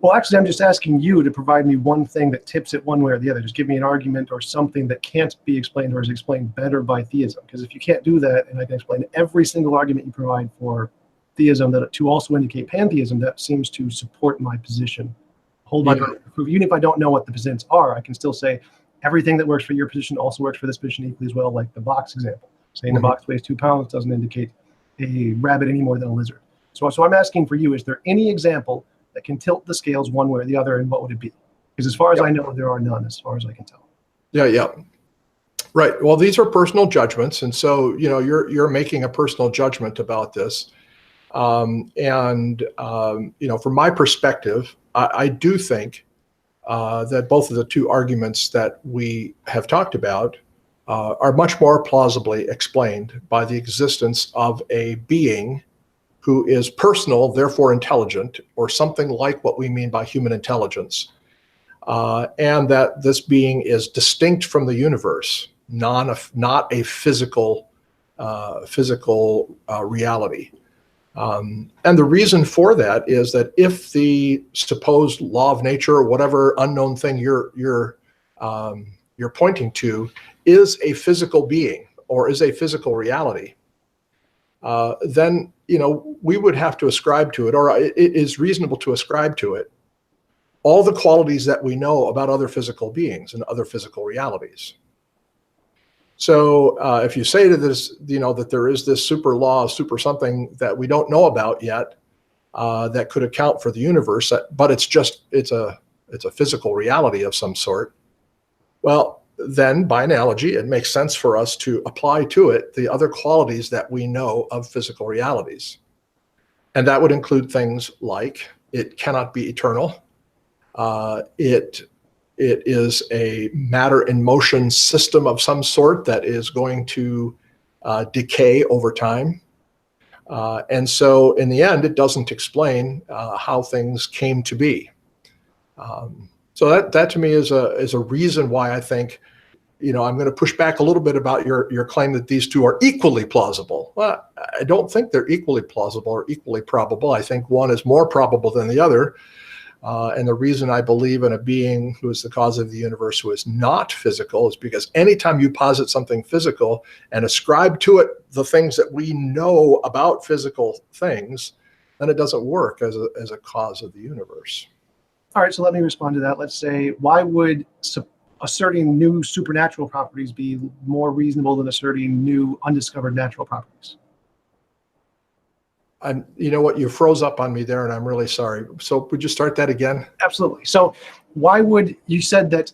Well, actually, I'm just asking you to provide me one thing that tips it one way or the other. Just give me an argument or something that can't be explained or is explained better by theism. Because if you can't do that, and I can explain every single argument you provide for theism that to also indicate pantheism, that seems to support my position. Hold my ground. Even if I don't know what the positions are, I can still say everything that works for your position also works for this position equally as well, like the box example. Saying the box weighs 2 pounds doesn't indicate a rabbit any more than a lizard. So I'm asking for you, is there any example that can tilt the scales one way or the other, and what would it be? Because as far as I know, there are none, as far as I can tell. Yeah. Right. Well, these are personal judgments, and so you're making a personal judgment about this. From my perspective, I do think that both of the two arguments that we have talked about are much more plausibly explained by the existence of a being who is personal, therefore intelligent, or something like what we mean by human intelligence, and that this being is distinct from the universe, not a physical reality. And the reason for that is that if the supposed law of nature, or whatever unknown thing you're pointing to, is a physical being or is a physical reality, then we would have to ascribe to it, or it is reasonable to ascribe to it, all the qualities that we know about other physical beings and other physical realities. So if you say to this, that there is this super law, super something that we don't know about yet, that could account for the universe, but it's a physical reality of some sort. Well, then by analogy, it makes sense for us to apply to it the other qualities that we know of physical realities. And that would include things like it cannot be eternal. It is a matter in motion system of some sort that is going to decay over time. And so in the end, it doesn't explain how things came to be. So that to me is a reason why I think, I'm going to push back a little bit about your claim that these two are equally plausible. Well, I don't think they're equally plausible or equally probable. I think one is more probable than the other. And the reason I believe in a being who is the cause of the universe who is not physical is because anytime you posit something physical and ascribe to it the things that we know about physical things, then it doesn't work as a cause of the universe. All right, so let me respond to that. Let's say, why would asserting new supernatural properties be more reasonable than asserting new undiscovered natural properties? You know what, you froze up on me there, and I'm really sorry. So would you start that again? Absolutely. So why would you said that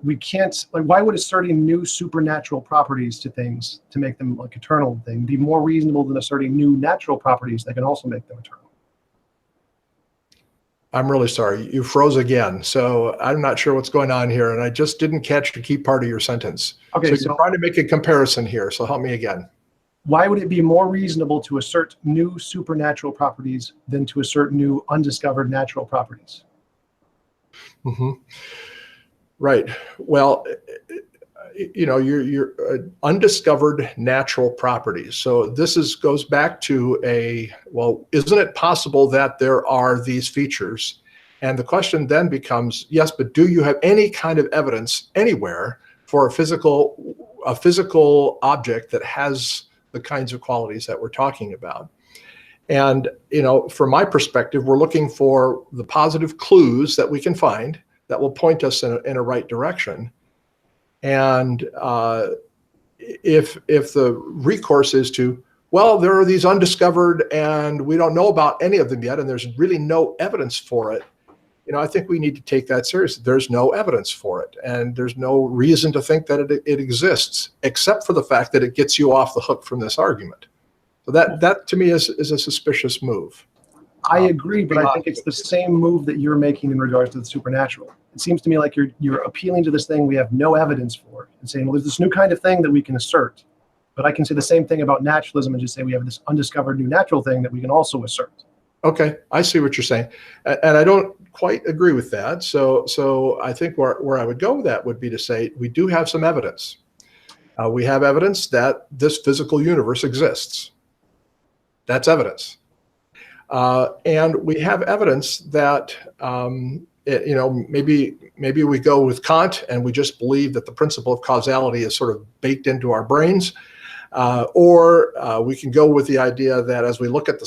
we can't, why would asserting new supernatural properties to things to make them like eternal thing be more reasonable than asserting new natural properties that can also make them eternal? I'm really sorry. You froze again. So I'm not sure what's going on here, and I just didn't catch the key part of your sentence. Okay, so you're trying to make a comparison here. So help me again. Why would it be more reasonable to assert new supernatural properties than to assert new undiscovered natural properties? Mm-hmm. Right. Well, you're undiscovered natural properties. So this goes back to isn't it possible that there are these features? And the question then becomes, yes, but do you have any kind of evidence anywhere for a physical object that has the kinds of qualities that we're talking about? And, from my perspective, we're looking for the positive clues that we can find that will point us in a right direction. And if the recourse is to, there are these undiscovered and we don't know about any of them yet, and there's really no evidence for it, I think we need to take that seriously. There's no evidence for it, and there's no reason to think that it exists, except for the fact that it gets you off the hook from this argument. So that to me is a suspicious move. I agree, but I think it's the same move that you're making in regards to the supernatural. It seems to me like you're appealing to this thing we have no evidence for and saying, well, there's this new kind of thing that we can assert. But I can say the same thing about naturalism and just say we have this undiscovered new natural thing that we can also assert. Okay, I see what you're saying. And I don't quite agree with that. So I think where I would go with that would be to say we do have some evidence. We have evidence that this physical universe exists. That's evidence. And we have evidence that, maybe we go with Kant and we just believe that the principle of causality is sort of baked into our brains. Or we can go with the idea that as we look at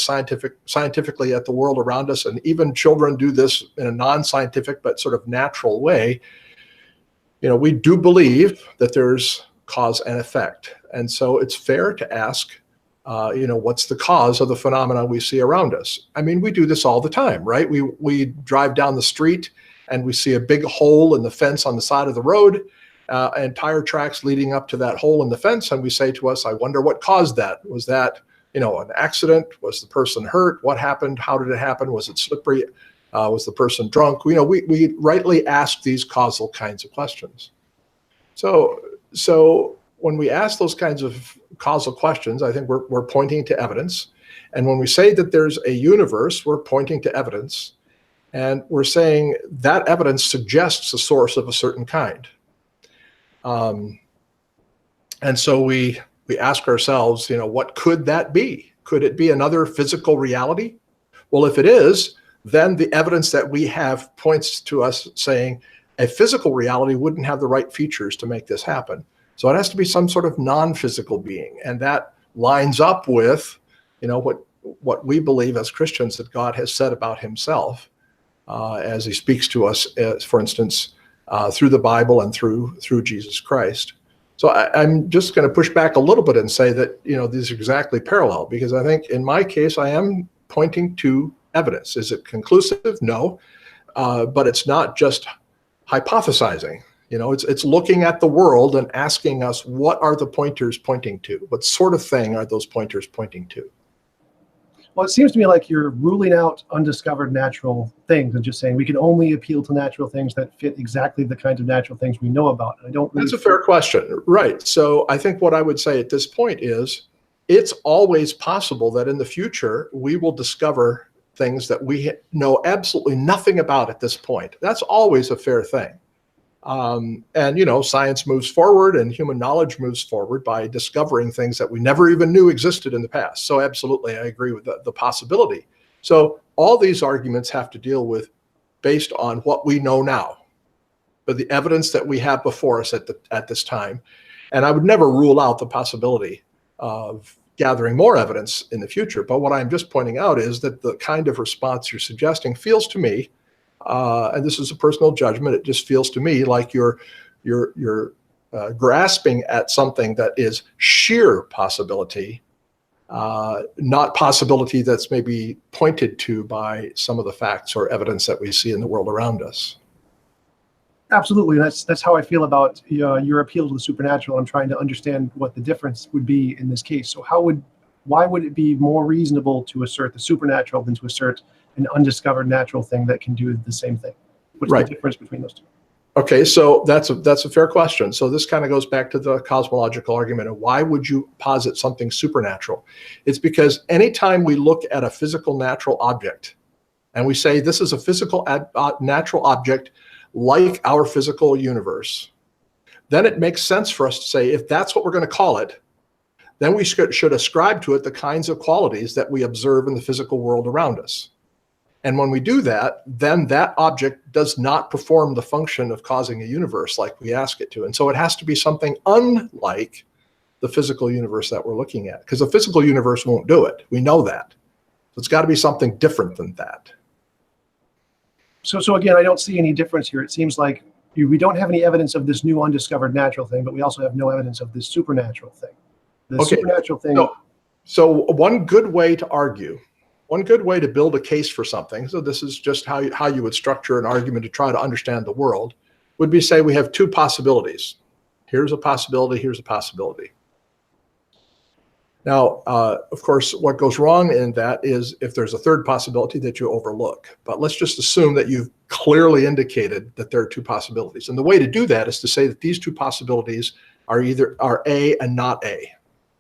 scientifically at the world around us, and even children do this in a non-scientific but sort of natural way, we do believe that there's cause and effect. And so it's fair to ask, what's the cause of the phenomena we see around us? I mean, we do this all the time, right? We drive down the street and we see a big hole in the fence on the side of the road, and tire tracks leading up to that hole in the fence. And we say to us, I wonder what caused that. Was that, an accident? Was the person hurt? What happened? How did it happen? Was it slippery? Was the person drunk? We rightly ask these causal kinds of questions. So when we ask those kinds of causal questions, I think we're pointing to evidence. And when we say that there's a universe, we're pointing to evidence. And we're saying that evidence suggests a source of a certain kind. And so we ask ourselves, what could that be? Could it be another physical reality? Well, if it is, then the evidence that we have points to us saying a physical reality wouldn't have the right features to make this happen. So it has to be some sort of non-physical being. And that lines up with, what we believe as Christians that God has said about himself as he speaks to us, for instance, through the Bible and through Jesus Christ. So I'm just going to push back a little bit and say that, these are exactly parallel, because I think in my case, I am pointing to evidence. Is it conclusive? No, but it's not just hypothesizing. It's looking at the world and asking us, what are the pointers pointing to? What sort of thing are those pointers pointing to? Well, it seems to me like you're ruling out undiscovered natural things and just saying we can only appeal to natural things that fit exactly the kinds of natural things we know about. And I don't really. That's a fair question. Right. So I think what I would say at this point is it's always possible that in the future we will discover things that we know absolutely nothing about at this point. That's always a fair thing. And science moves forward and human knowledge moves forward by discovering things that we never even knew existed in the past. So absolutely, I agree with the possibility. So all these arguments have to deal with based on what we know now, but the evidence that we have before us at this time. And I would never rule out the possibility of gathering more evidence in the future. But what I'm just pointing out is that the kind of response you're suggesting feels to me, and this is a personal judgment, it just feels to me like you're grasping at something that is sheer possibility, not possibility that's maybe pointed to by some of the facts or evidence that we see in the world around us. Absolutely. That's how I feel about your appeal to the supernatural. I'm trying to understand what the difference would be in this case. So why would it be more reasonable to assert the supernatural than to assert an undiscovered natural thing that can do the same thing? What's the difference between those two? Okay, so that's a fair question. So this kind of goes back to the cosmological argument of why would you posit something supernatural? It's because anytime we look at a physical natural object and we say this is a physical natural object like our physical universe, then it makes sense for us to say, if that's what we're going to call it, then we should ascribe to it the kinds of qualities that we observe in the physical world around us. And when we do that, then that object does not perform the function of causing a universe like we ask it to. And so it has to be something unlike the physical universe that we're looking at, because the physical universe won't do it. We know that. So it's got to be something different than that. So again, I don't see any difference here. It seems like we don't have any evidence of this new undiscovered natural thing, but we also have no evidence of this supernatural thing. The supernatural thing. So one good way to argue, one good way to build a case for something, so this is just how you would structure an argument to try to understand the world, would be say we have two possibilities. Here's a possibility, here's a possibility. Now, of course, what goes wrong in that is if there's a third possibility that you overlook. But let's just assume that you've clearly indicated that there are two possibilities. And the way to do that is to say that these two possibilities are A and not A.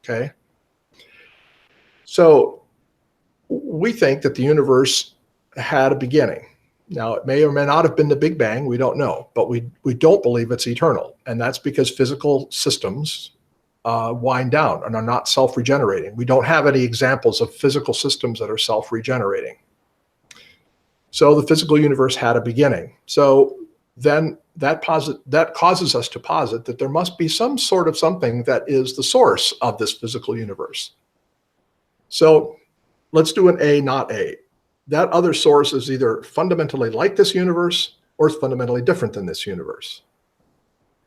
Okay? So we think that the universe had a beginning. Now, it may or may not have been the Big Bang. We don't know. But we don't believe it's eternal. And that's because physical systems wind down and are not self-regenerating. We don't have any examples of physical systems that are self-regenerating. So the physical universe had a beginning. So then that causes us to posit that there must be some sort of something that is the source of this physical universe. So let's do an A, not A. That other source is either fundamentally like this universe or it's fundamentally different than this universe.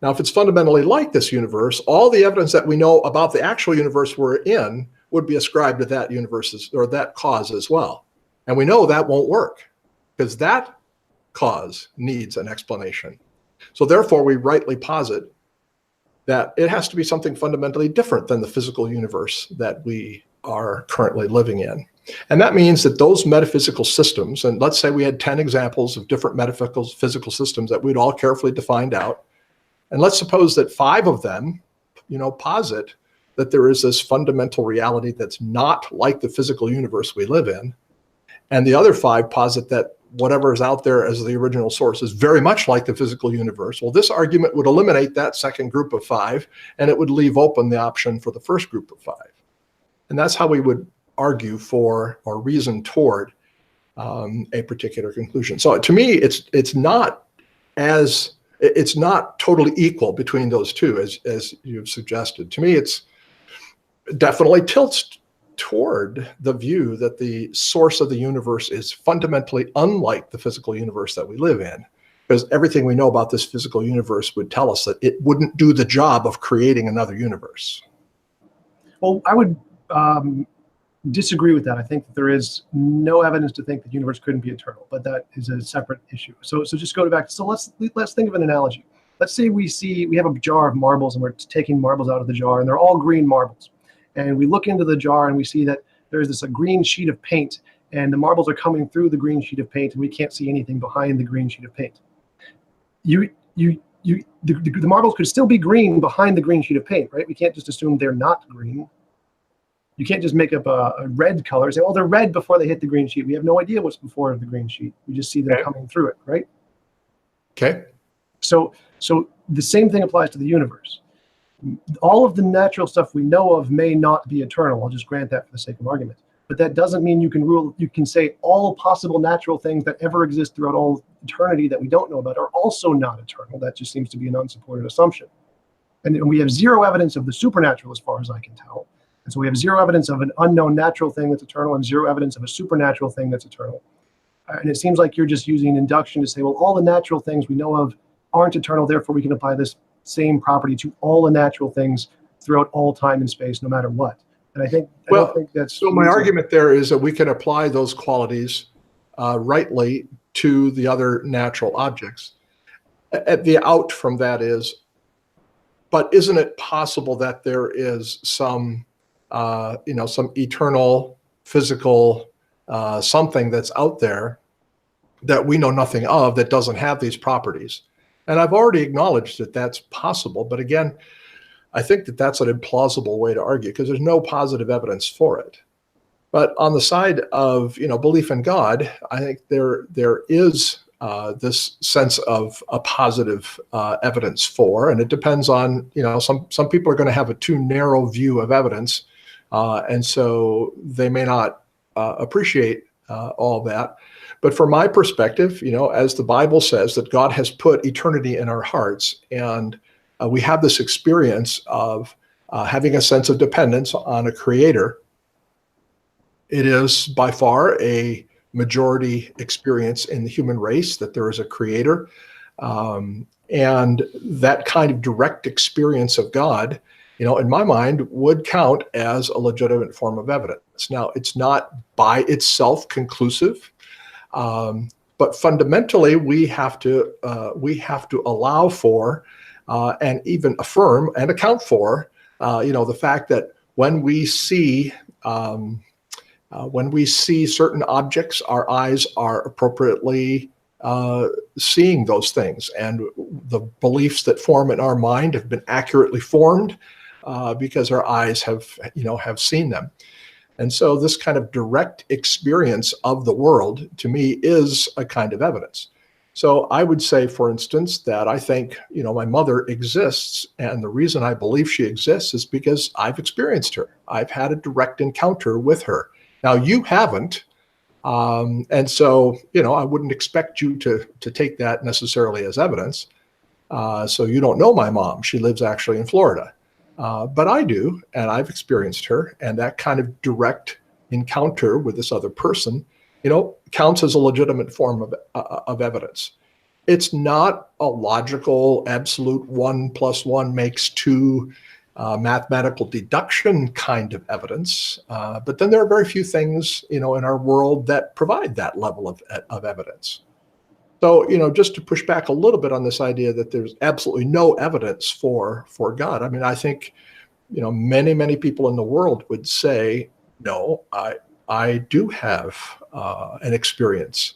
Now, if it's fundamentally like this universe, all the evidence that we know about the actual universe we're in would be ascribed to that universe or that cause as well. And we know that won't work because that cause needs an explanation. So therefore, we rightly posit that it has to be something fundamentally different than the physical universe that we are currently living in. And that means that those metaphysical systems, and let's say we had 10 examples of different metaphysical systems that we'd all carefully defined out. And let's suppose that 5 of them, posit that there is this fundamental reality that's not like the physical universe we live in. And the other 5 posit that whatever is out there as the original source is very much like the physical universe. Well, this argument would eliminate that second group of 5, and it would leave open the option for the first group of 5. And that's how we would argue for or reason toward a particular conclusion. So to me, it's not totally equal between those two, as you've suggested. To me, it's definitely tilts toward the view that the source of the universe is fundamentally unlike the physical universe that we live in, because everything we know about this physical universe would tell us that it wouldn't do the job of creating another universe. Well, I would disagree with that. I think that there is no evidence to think the universe couldn't be eternal, but that is a separate issue. So just go back. So let's think of an analogy. let's say we have a jar of marbles and we're taking marbles out of the jar and they're all green marbles. And we look into the jar and we see that there's this a green sheet of paint and the marbles are coming through the green sheet of paint and we can't see anything behind the green sheet of paint. The marbles could still be green behind the green sheet of paint, right? We can't just assume they're not green. You can't just make up a red color and say, oh, they're red before they hit the green sheet. We have no idea what's before the green sheet. We just see them coming through it, right? Okay. So the same thing applies to the universe. All of the natural stuff we know of may not be eternal. I'll just grant that for the sake of argument. But that doesn't mean you can say all possible natural things that ever exist throughout all eternity that we don't know about are also not eternal. That just seems to be an unsupported assumption. And we have zero evidence of the supernatural as far as I can tell. And so we have zero evidence of an unknown natural thing that's eternal and zero evidence of a supernatural thing that's eternal. And it seems like you're just using induction to say, well, all the natural things we know of aren't eternal, therefore we can apply this same property to all the natural things throughout all time and space, no matter what. And I don't think that's... So my argument there is that we can apply those qualities rightly to the other natural objects. The out from that is, but isn't it possible that there is some eternal physical something that's out there that we know nothing of that doesn't have these properties? And I've already acknowledged that that's possible, but again, I think that that's an implausible way to argue because there's no positive evidence for it. But on the side of belief in God, I think there is this sense of a positive evidence for, and it depends on some people are going to have a too narrow view of evidence, and so they may not appreciate all that. But from my perspective, as the Bible says, that God has put eternity in our hearts, and we have this experience of having a sense of dependence on a creator. It is by far a majority experience in the human race that there is a creator. And that kind of direct experience of God, in my mind, would count as a legitimate form of evidence. Now, it's not by itself conclusive, but fundamentally, we have to allow for and even affirm and account for, the fact that when we see certain objects, our eyes are appropriately seeing those things, and the beliefs that form in our mind have been accurately formed because our eyes have seen them. And so this kind of direct experience of the world, to me, is a kind of evidence. So I would say, for instance, that I think, my mother exists, and the reason I believe she exists is because I've experienced her. I've had a direct encounter with her. Now, you haven't, and so, I wouldn't expect you to take that necessarily as evidence. So you don't know my mom. She lives actually in Florida. But I do, and I've experienced her, and that kind of direct encounter with this other person, counts as a legitimate form of evidence. It's not a logical, absolute 1 + 1 makes 2 mathematical deduction kind of evidence, but then there are very few things, in our world that provide that level of evidence. So, just to push back a little bit on this idea that there's absolutely no evidence for God. I mean, I think, many, many people in the world would say, no, I do have an experience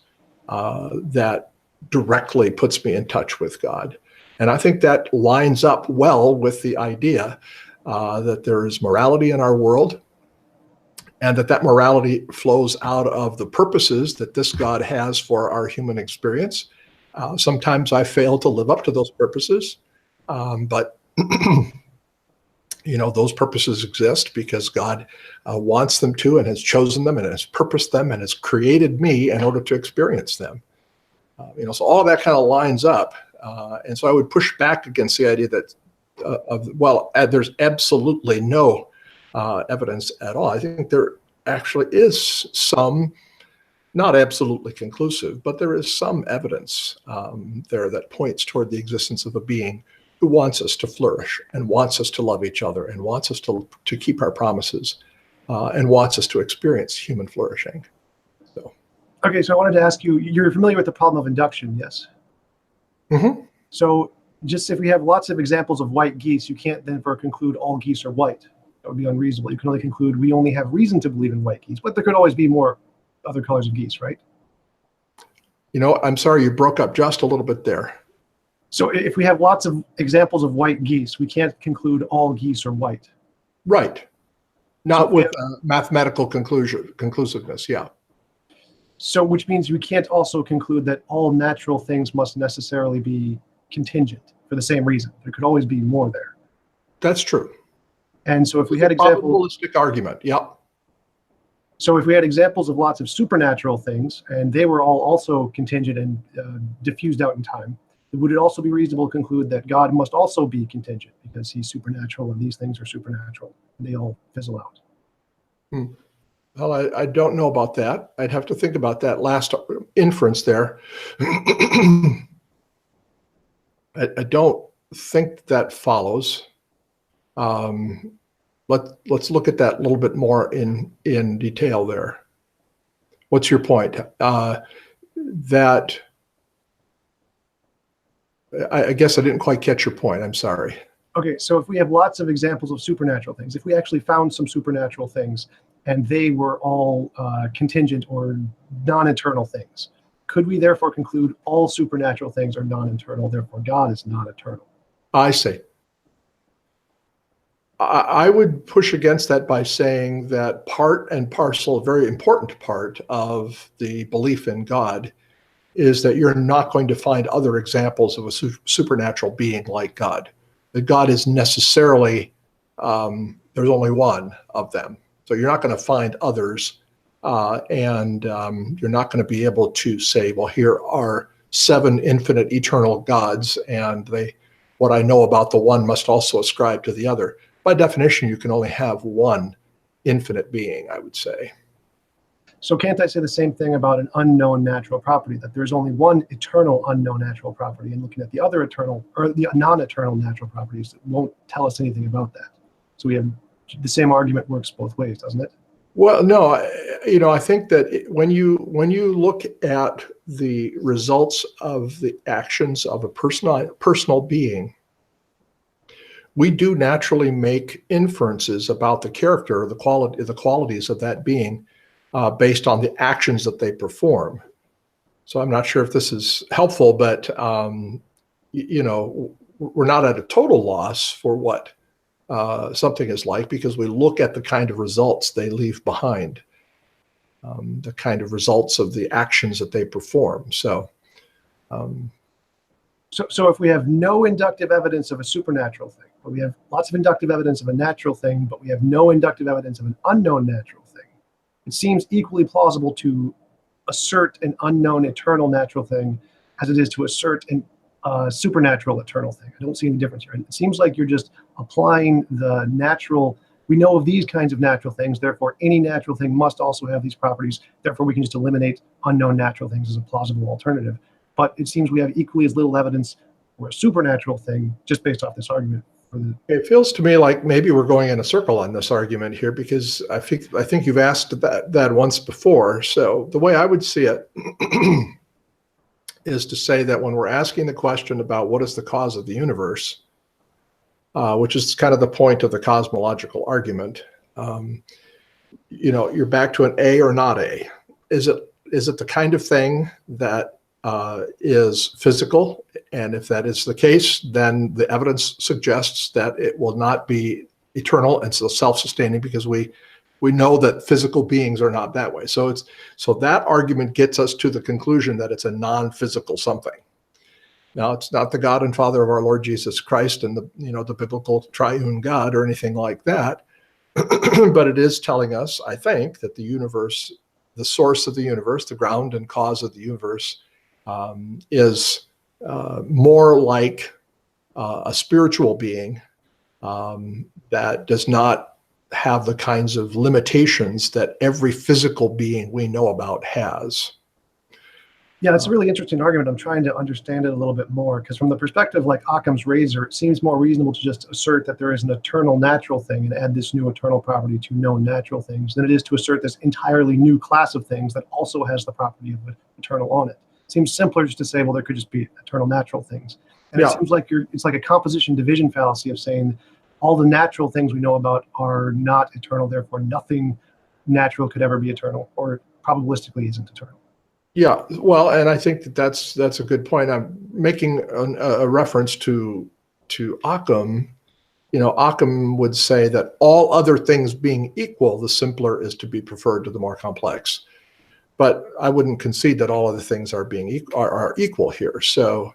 that directly puts me in touch with God. And I think that lines up well with the idea that there is morality in our world, and that morality flows out of the purposes that this God has for our human experience. Sometimes I fail to live up to those purposes, but those purposes exist because God wants them to, and has chosen them, and has purposed them, and has created me in order to experience them. So all of that kind of lines up. And so I would push back against the idea that, there's absolutely no evidence at all. I think there actually is some, not absolutely conclusive, but there is some evidence there that points toward the existence of a being who wants us to flourish, and wants us to love each other, and wants us to keep our promises, and wants us to experience human flourishing. Okay, so I wanted to ask you, you're familiar with the problem of induction, yes? Mm-hmm. So Just if we have lots of examples of white geese, you can't then conclude all geese are white. That would be unreasonable. You can only conclude we only have reason to believe in white geese, but there could always be more other colors of geese, right? I'm sorry, you broke up just a little bit there. So if we have lots of examples of white geese, we can't conclude all geese are white. Right. Not with mathematical conclusiveness, yeah. So which means we can't also conclude that all natural things must necessarily be contingent for the same reason. There could always be more there. That's true. And so if we had examples, probabilistic argument, yep. So if we had examples of lots of supernatural things, and they were all also contingent and diffused out in time, would it also be reasonable to conclude that God must also be contingent because he's supernatural and these things are supernatural? And they all fizzle out. Well, I don't know about that. I'd have to think about that last inference there. I don't think that follows. Let's look at that a little bit more in detail there. What's your point? That I guess I didn't quite catch your point. I'm sorry. Okay, so if we have lots of examples of supernatural things, if we actually found some supernatural things and they were all contingent or non-eternal things, could we therefore conclude all supernatural things are non-eternal, therefore God is non-eternal? I see. I would push against that by saying that part and parcel, a very important part of the belief in God, is that you're not going to find other examples of a supernatural being like God. That God is necessarily, there's only one of them. So you're not going to find others, and you're not going to be able to say, well, here are 7 infinite eternal gods, and what I know about the one must also ascribe to the other. By definition, you can only have one infinite being, I would say. So can't I say the same thing about an unknown natural property, that there's only one eternal unknown natural property, and looking at the other eternal or the non-eternal natural properties that won't tell us anything about that? So we have the same argument works both ways, doesn't it? Well, no, I think that when you look at the results of the actions of a personal being, we do naturally make inferences about the character or the qualities of that being based on the actions that they perform. So I'm not sure if this is helpful, but we're not at a total loss for what something is like, because we look at the kind of results they leave behind, the kind of results of the actions that they perform. So if we have no inductive evidence of a supernatural thing, but we have lots of inductive evidence of a natural thing, but we have no inductive evidence of an unknown natural thing, it seems equally plausible to assert an unknown eternal natural thing as it is to assert a supernatural eternal thing. I don't see any difference here. And it seems like you're just applying the natural. We know of these kinds of natural things, therefore any natural thing must also have these properties. Therefore, we can just eliminate unknown natural things as a plausible alternative. But it seems we have equally as little evidence for a supernatural thing just based off this argument. It feels to me like maybe we're going in a circle on this argument here, because I think you've asked that once before. So the way I would see it is to say that when we're asking the question about what is the cause of the universe, which is kind of the point of the cosmological argument, you're back to an A or not A. Is it the kind of thing that is physical? And if that is the case, then the evidence suggests that it will not be eternal and so self-sustaining, because we know that physical beings are not that way. So that argument gets us to the conclusion that it's a non-physical something. Now, it's not the God and Father of our Lord Jesus Christ and the biblical triune God or anything like that, but it is telling us, I think, that the universe, the source of the universe, the ground and cause of the universe, is more like a spiritual being that does not have the kinds of limitations that every physical being we know about has. Yeah, that's a really interesting argument. I'm trying to understand it a little bit more, because from the perspective like Occam's razor, it seems more reasonable to just assert that there is an eternal natural thing and add this new eternal property to known natural things than it is to assert this entirely new class of things that also has the property of eternal on it. It seems simpler just to say, well, there could just be eternal natural things. And it Yeah. seems like it's like a composition division fallacy of saying all the natural things we know about are not eternal, therefore nothing natural could ever be eternal, or probabilistically isn't eternal. Yeah, well, and I think that's a good point. I'm making a reference to Occam. Occam would say that all other things being equal, the simpler is to be preferred to the more complex. But I wouldn't concede that all other things are equal here. So,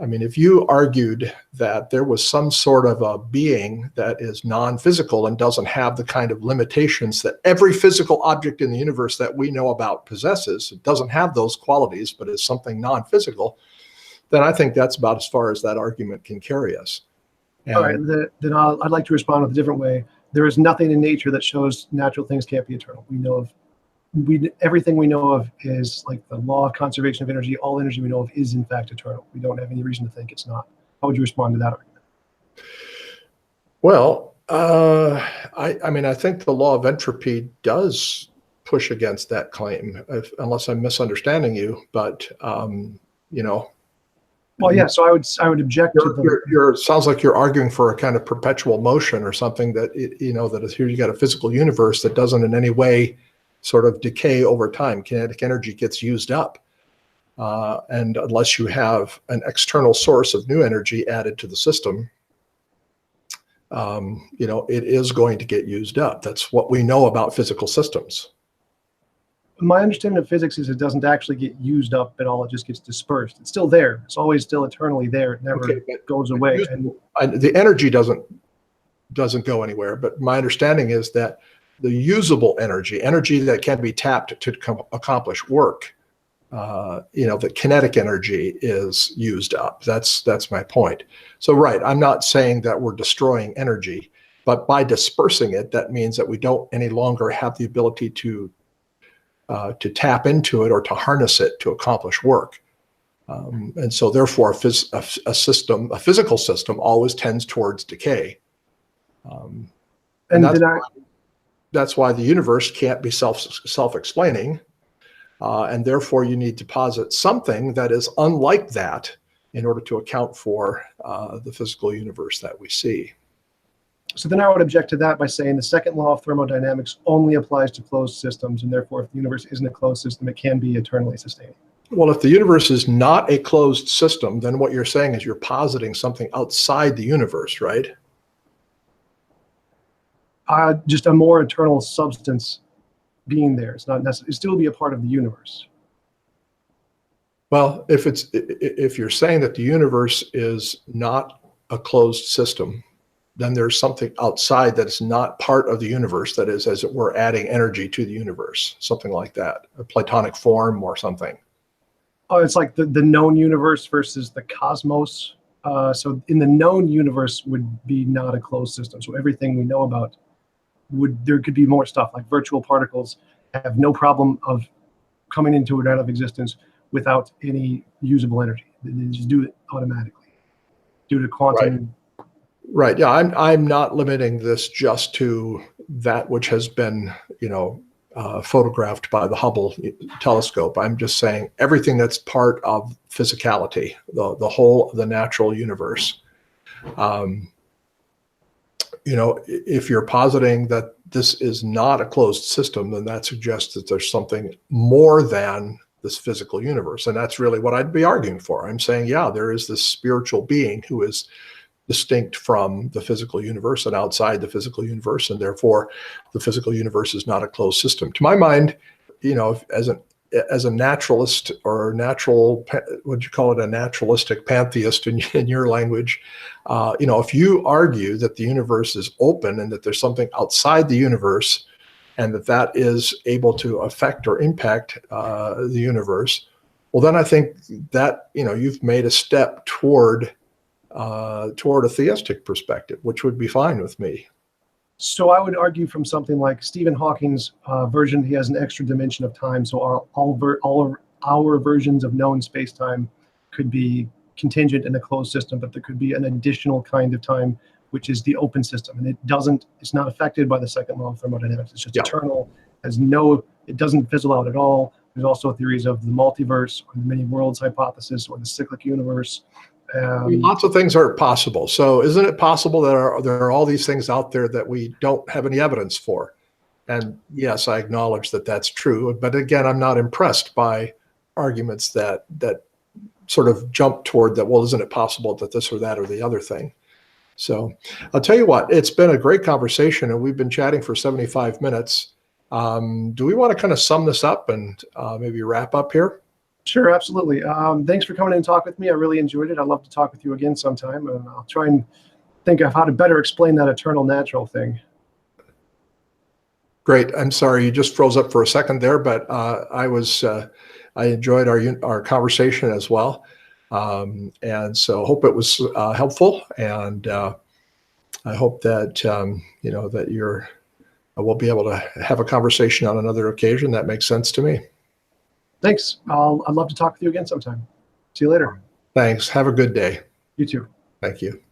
I mean, if you argued that there was some sort of a being that is non-physical and doesn't have the kind of limitations that every physical object in the universe that we know about possesses, it doesn't have those qualities, but is something non-physical, then I think that's about as far as that argument can carry us. All right, then I'd like to respond with a different way. There is nothing in nature that shows natural things can't be eternal. Everything we know of is like the law of conservation of energy. All energy we know of is in fact eternal. We don't have any reason to think it's not. How would you respond to that argument? Well, I mean, I think the law of entropy does push against that claim, unless I'm misunderstanding you. But Well, yeah. So I would object to the. Sounds like you're arguing for a kind of perpetual motion or something that that is here. You got a physical universe that doesn't in any way sort of decay over time. Kinetic energy gets used up. And unless you have an external source of new energy added to the system, it is going to get used up. That's what we know about physical systems. My understanding of physics is it doesn't actually get used up at all. It just gets dispersed. It's still there. It's always still eternally there. It never goes away. The energy doesn't go anywhere. But my understanding is that the usable energy that can be tapped to accomplish work, the kinetic energy is used up. That's my point. So, right, I'm not saying that we're destroying energy, but by dispersing it, that means that we don't any longer have the ability to tap into it or to harness it to accomplish work. And so, therefore, a physical system always tends towards decay. That's why the universe can't be self-explaining. And therefore, you need to posit something that is unlike that in order to account for the physical universe that we see. So then I would object to that by saying the second law of thermodynamics only applies to closed systems, and therefore, if the universe isn't a closed system, it can be eternally sustaining. Well, if the universe is not a closed system, then what you're saying is you're positing something outside the universe, right? Just a more eternal substance being there. It's not necessary. It still be a part of the universe. Well, if you're saying that the universe is not a closed system, then there's something outside that is not part of the universe that is, as it were, adding energy to the universe, something like that, a Platonic form or something. Oh, it's like the known universe versus the cosmos. So in the known universe would be not a closed system. So everything we know about there could be more stuff like virtual particles have no problem of coming into and out of existence without any usable energy. They just do it automatically due to quantum. Right. Yeah. I'm not limiting this just to that which has been, photographed by the Hubble telescope. I'm just saying everything that's part of physicality, the whole of the natural universe. If you're positing that this is not a closed system, then that suggests that there's something more than this physical universe. And that's really what I'd be arguing for. I'm saying, yeah, there is this spiritual being who is distinct from the physical universe and outside the physical universe. And therefore, the physical universe is not a closed system. To my mind, as a naturalist or what'd you call it, a naturalistic pantheist in your language, if you argue that the universe is open and that there's something outside the universe and that is able to affect or impact the universe, well, then I think that, you've made a step toward a theistic perspective, which would be fine with me. So I would argue from something like Stephen Hawking's version, he has an extra dimension of time. So all our versions of known space-time could be contingent in a closed system, but there could be an additional kind of time, which is the open system. And it's not affected by the second law of thermodynamics. It's just eternal, it doesn't fizzle out at all. There's also theories of the multiverse or the many worlds hypothesis or the cyclic universe. Lots of things aren't possible. So isn't it possible that there are all these things out there that we don't have any evidence for? And yes, I acknowledge that that's true. But again, I'm not impressed by arguments that sort of jump toward that, well, isn't it possible that this or that or the other thing? So I'll tell you what, it's been a great conversation, and we've been chatting for 75 minutes. Do we want to kind of sum this up and maybe wrap up here? Sure, absolutely. Thanks for coming in and talk with me. I really enjoyed it. I'd love to talk with you again sometime, and I'll try and think of how to better explain that eternal natural thing. Great. I'm sorry you just froze up for a second there, but I enjoyed our conversation as well, and so hope it was helpful, and I hope that that we'll be able to have a conversation on another occasion. That makes sense to me. Thanks. I'd love to talk with you again sometime. See you later. Thanks. Have a good day. You too. Thank you.